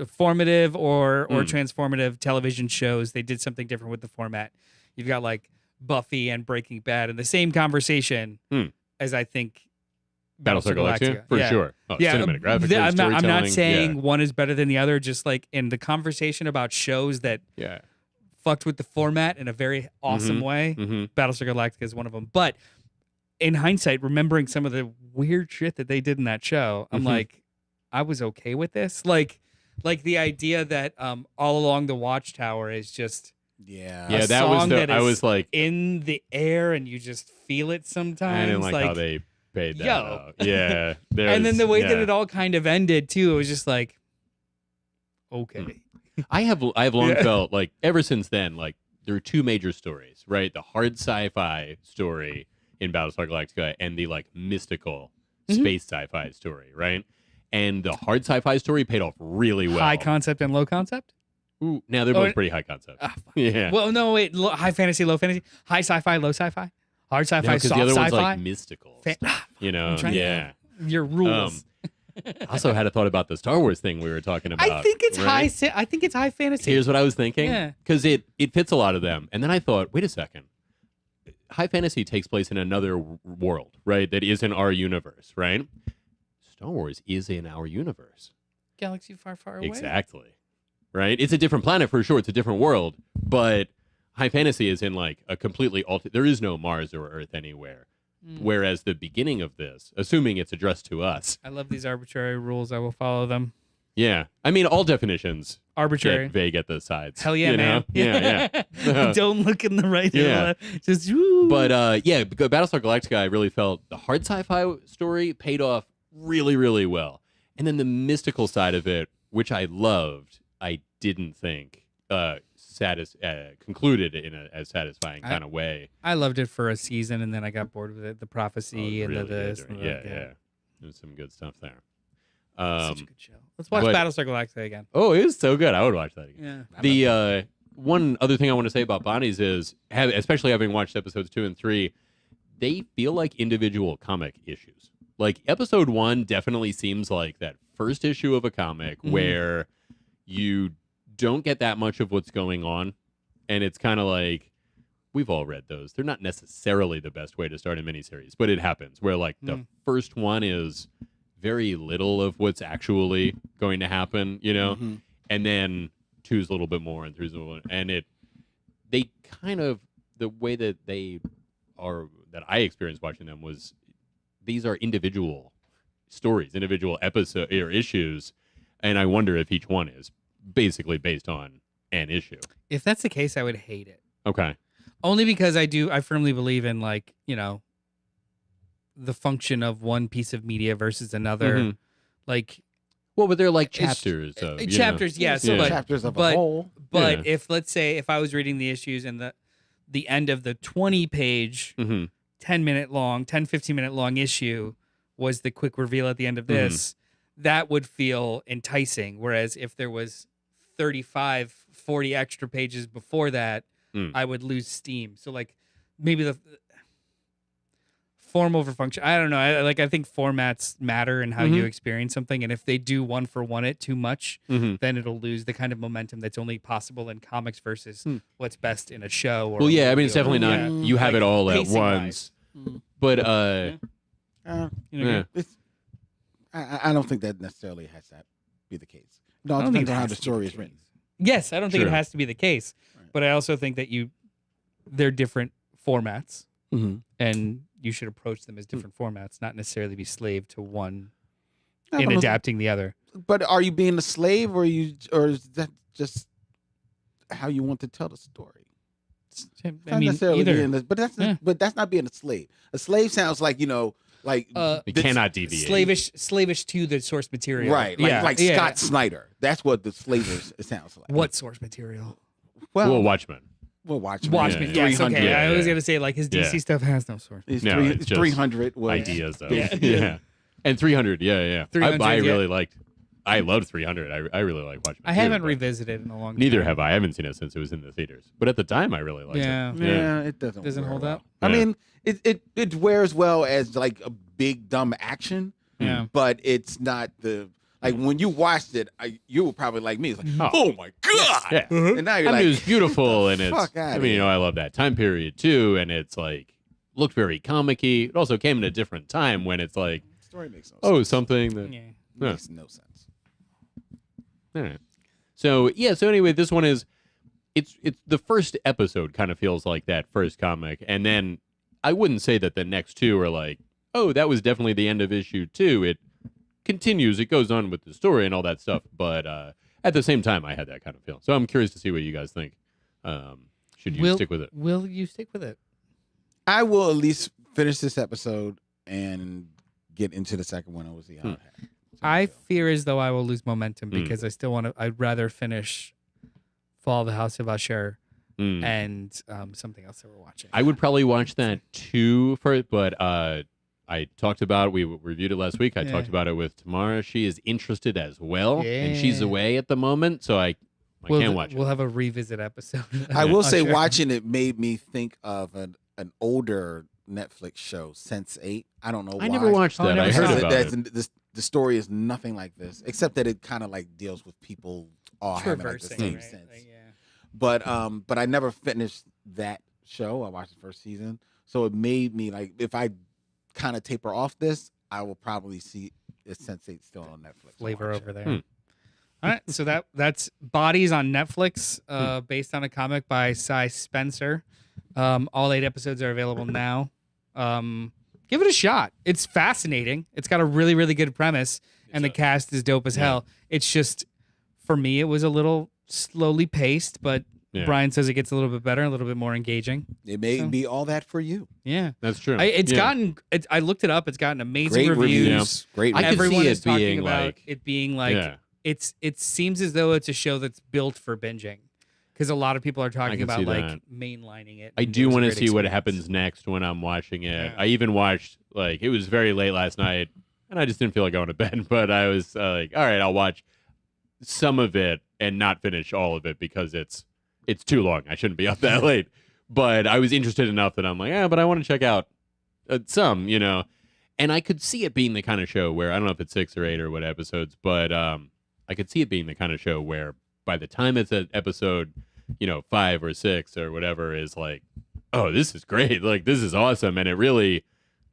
formative or transformative television shows. They did something different with the format. You've got like Buffy and Breaking Bad in the same conversation as I think Battlestar Galactica for sure. Oh, yeah, cinematographic. I'm not saying one is better than the other. Just like in the conversation about shows that fucked with the format in a very awesome way, Battlestar Galactica is one of them. But in hindsight, remembering some of the weird shit that they did in that show, I'm like, I was okay with this. Like the idea that All Along the Watchtower is just that was I was like in the air and you just feel it sometimes. I didn't like how they paid that out. Yeah, and then the way that it all kind of ended too, it was just like, okay. I have long felt like ever since then, like there are 2 major stories, right? The hard sci-fi story in Battlestar Galactica and the like mystical space sci-fi story, right? And the hard sci-fi story paid off really well. High concept and low concept? Ooh, now they're both pretty high concept. Yeah. Well, no, wait. High fantasy, low fantasy. High sci-fi, low sci-fi. Hard sci-fi, no, soft the other sci-fi. One's like mystical stuff, Your rules. I also had a thought about the Star Wars thing we were talking about. I think it's I think it's high fantasy. Here's what I was thinking. Yeah. Because it fits a lot of them. And then I thought, wait a second. High fantasy takes place in another world, right? That isn't our universe, right? Star Wars is in our universe. Galaxy far, far away. Exactly. Right? It's a different planet for sure. It's a different world. But high fantasy is in like a completely there is no Mars or Earth anywhere. Whereas the beginning of this, assuming it's addressed to us. I love these arbitrary rules. I will follow them. Yeah. I mean, all definitions arbitrary get vague at the sides. Hell yeah, man. Yeah. Don't look in the right or left. Just But Battlestar Galactica, I really felt the hard sci-fi story paid off really, really well. And then the mystical side of it, which I loved, I didn't think concluded in a as satisfying kind of way. I loved it for a season, and then I got bored with it. The prophecy and really this. There's some good stuff there. Such a good show. Let's watch Battlestar Galactica again. Oh, it was so good. I would watch that again. Yeah. The one other thing I want to say about Bonnie's is, especially having watched episodes 2 and 3, they feel like individual comic issues. Like episode 1 definitely seems like that first issue of a comic where you don't get that much of what's going on, and it's kind of like we've all read those. They're not necessarily the best way to start a miniseries, but it happens where like the first one is very little of what's actually going to happen, and then 2's a little bit more and 3's a little bit, and they kind of the way that they are that I experienced watching them was these are individual stories, individual episode or issues, and I wonder if each one is basically based on an issue. If that's the case, I would hate it. Okay. Only because I firmly believe in like, the function of one piece of media versus another. Like, well, but they're like chapters of chapters, yes. Yeah. So chapters of a whole. But if let's say if I was reading the issues and the end of the 20-page 10-minute long, 15-minute long issue was the quick reveal at the end of this, that would feel enticing. Whereas if there was 35, 40 extra pages before that, I would lose steam. So like maybe the form over function. I don't know. I think formats matter in how you experience something. And if they do one for one it too much, then it'll lose the kind of momentum that's only possible in comics versus what's best in a show. Or it's definitely not. You have it all at once. But I don't think that necessarily has to be the case. No, it depends on how the story is written. Yes, I don't think it has to be the case, but I also think that they're different formats, and you should approach them as different formats, not necessarily be slave to one in adapting the other. But are you being a slave, or is that just how you want to tell the story? I mean, either. But that's not being a slave. A slave sounds like Like It cannot deviate. Slavish to the source material. right, like Scott Snyder. That's what the slavers it sounds like. What source material? Well, Watchmen. Well, Watchmen. Watchmen. Yeah. Yes, okay. Yeah, I was yeah. gonna say like his DC stuff has no source. It's No, it's just 300 was Ideas though. Yeah. Yeah. And 300. Yeah. 300, I really liked. I loved 300. I really like Watchmen. I haven't revisited in a long time. Neither have I. I haven't seen it since it was in the theaters. But at the time, I really liked it. Yeah, it doesn't wear hold well. up. I Yeah. mean, it wears well as like a big dumb action. Yeah. But it's not the like when you watched it, you were probably like me. It's like, oh my god! Yeah. And now you're I like, mean, it was beautiful, and it's. fuck I outta mean, I love that time period too, and it's like looked very comic-y. It also came at a different time when it's like, story makes no oh, sense. something that. Yeah. Makes no sense. All right. So anyway, this one is it's the first episode kind of feels like that first comic, and then I wouldn't say that the next two are like, oh, that was definitely the end of issue 2. It continues, it goes on with the story and all that stuff, but at the same time I had that kind of feel. So I'm curious to see what you guys think. Should you stick with it? Will you stick with it? I will at least finish this episode and get into the second one and we'll see how it happens. I fear as though I will lose momentum because I still want to. I'd rather finish Fall of the House of Usher and something else that we're watching. I would probably watch that too for it, but I talked about, we reviewed it last week. I talked about it with Tamara. She is interested as well, and she's away at the moment, so I can't watch it. We'll have a revisit episode. I will say watching it made me think of an older Netflix show, Sense8. I don't know why. I never watched that. I heard about it. The story is nothing like this, except that it kind of like deals with people all having like the same sense. But I never finished that show. I watched the first season, so it made me like, if I kind of taper off this, I will probably see if Sense8 still on Netflix. Flavor over there. All right, so that's Bodies on Netflix, based on a comic by Cy Spencer. All 8 episodes are available now. Give it a shot. It's fascinating. It's got a really, really good premise, and the cast is dope as hell. It's just, for me, it was a little slowly paced, but Brian says it gets a little bit better, a little bit more engaging. It may be all that for you. Yeah, that's true. I looked it up. It's gotten amazing reviews. Great. I could Everyone see is it talking being about like it being like it seems as though it's a show that's built for binging, because a lot of people are talking can about see like that. mainlining it. I do want to see what happens next when I'm watching it. Yeah. I even watched, like, it was very late last night, and I just didn't feel like going to bed. But I was like, all right, I'll watch some of it and not finish all of it because it's too long. I shouldn't be up that late. But I was interested enough that I'm like, but I want to check out some, And I could see it being the kind of show where, I don't know if it's 6 or 8 or what episodes, but I could see it being the kind of show where by the time it's at episode, 5 or 6 or whatever, is like, oh, this is great. Like, this is awesome. And it really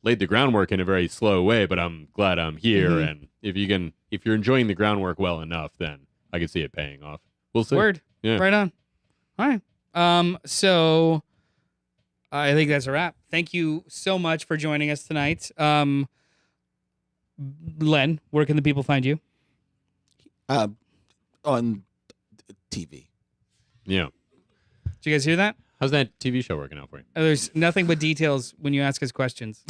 laid the groundwork in a very slow way, but I'm glad I'm here. And if you're enjoying the groundwork well enough, then I can see it paying off. We'll see. Word. Yeah. Right on. All right. So I think that's a wrap. Thank you so much for joining us tonight. Len, where can the people find you? On TV. Yeah. Did you guys hear that? How's that TV show working out for you? There's nothing but details when you ask us questions.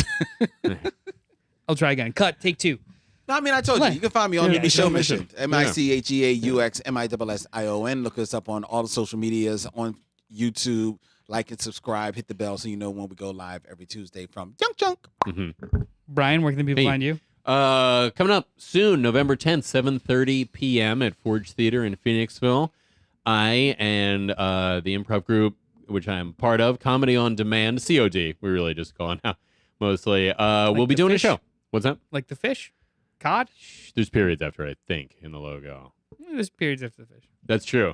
I'll try again. Cut. Take 2. No, I mean, I told you. You can find me on the Show Mission. Yeah. MICHEAUXMISSION. Look us up on all the social medias, on YouTube. Like and subscribe. Hit the bell so you know when we go live every Tuesday from Junk. Mm-hmm. Brian, where can the people find you? Coming up soon, November 10th, 7:30 p.m. at Forge Theater in Phoenixville. I and the improv group, which I'm part of, Comedy on Demand, COD, we really just call it now, mostly, we'll be doing a show. What's that? Like the fish? Cod? There's periods after, I think, in the logo. There's periods after the fish. That's true.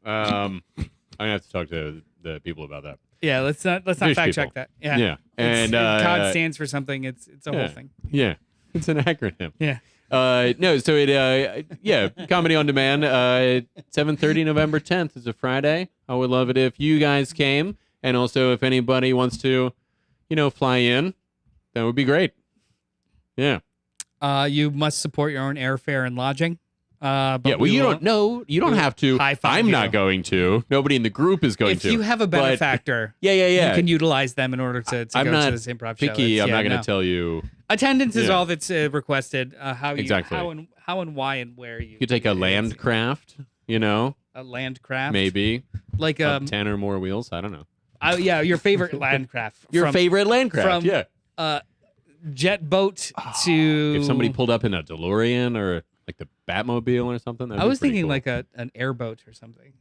I'm gonna have to talk to the people about that. Yeah, let's not Fish fact check people. that. Yeah. Yeah. And COD stands for something. It's a whole thing. Yeah. It's an acronym. Yeah. No, so Comedy on Demand, 7:30 November 10th is a Friday. I would love it if you guys came, and also if anybody wants to, fly in, that would be great. Yeah. You must support your own airfare and lodging. But Yeah, well, you don't know. You don't have to. high-five I'm you. not going to. Nobody in the group is going If to. you have a But- benefactor, Yeah. you can utilize them in order to I'm go not to this improv show. picky. It's- I'm yeah, not going to no. tell you. Attendance is Yeah. all that's requested. How you, Exactly. how and why and where you. You could take a land craft, A land craft, maybe. like Of 10 or more wheels. I don't know. yeah, your favorite land craft. Your from, favorite land craft, from- yeah. jet boat to. If somebody pulled up in a DeLorean or like the Batmobile or something, that'd I be was pretty thinking cool. like an airboat or something.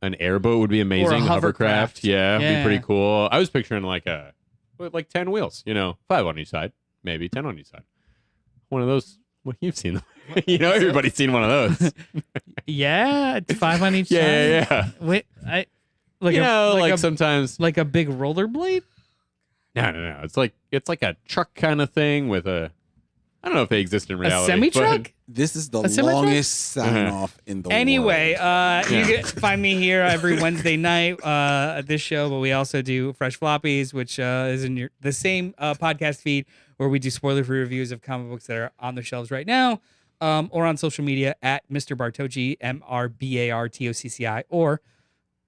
An airboat would be amazing. Or a hovercraft. Yeah, Yeah. be pretty cool. I was picturing like 10 wheels, 5 on each side, maybe 10 on each side. One of those. Well, you've seen them. Everybody's seen one of those. Yeah, it's 5 on each side. Yeah. Wait, Like sometimes. like a big rollerblade. No. It's like a truck kind of thing with a. I don't know if they exist in reality. A semi truck. but- This is the A semi-truck? longest sign off in the Anyway, world. you can find me here every Wednesday night at this show, but we also do Fresh Floppies, which is in the same podcast feed where we do spoiler-free reviews of comic books that are on the shelves right now, or on social media at Mr. Bartocci, MrBartocci, or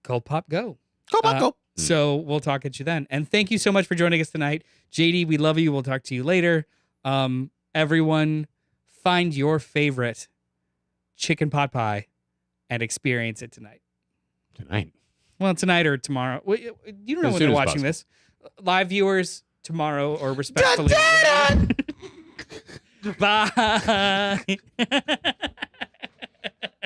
CultPop Go. Go, Pop, go. So we'll talk at you then. And thank you so much for joining us tonight. JD, we love you. We'll talk to you later. Everyone, find your favorite chicken pot pie and experience it tonight. Tonight. Well, tonight or tomorrow. You don't know As when soon they're as watching possible. this. Live viewers tomorrow or respectfully. Bye.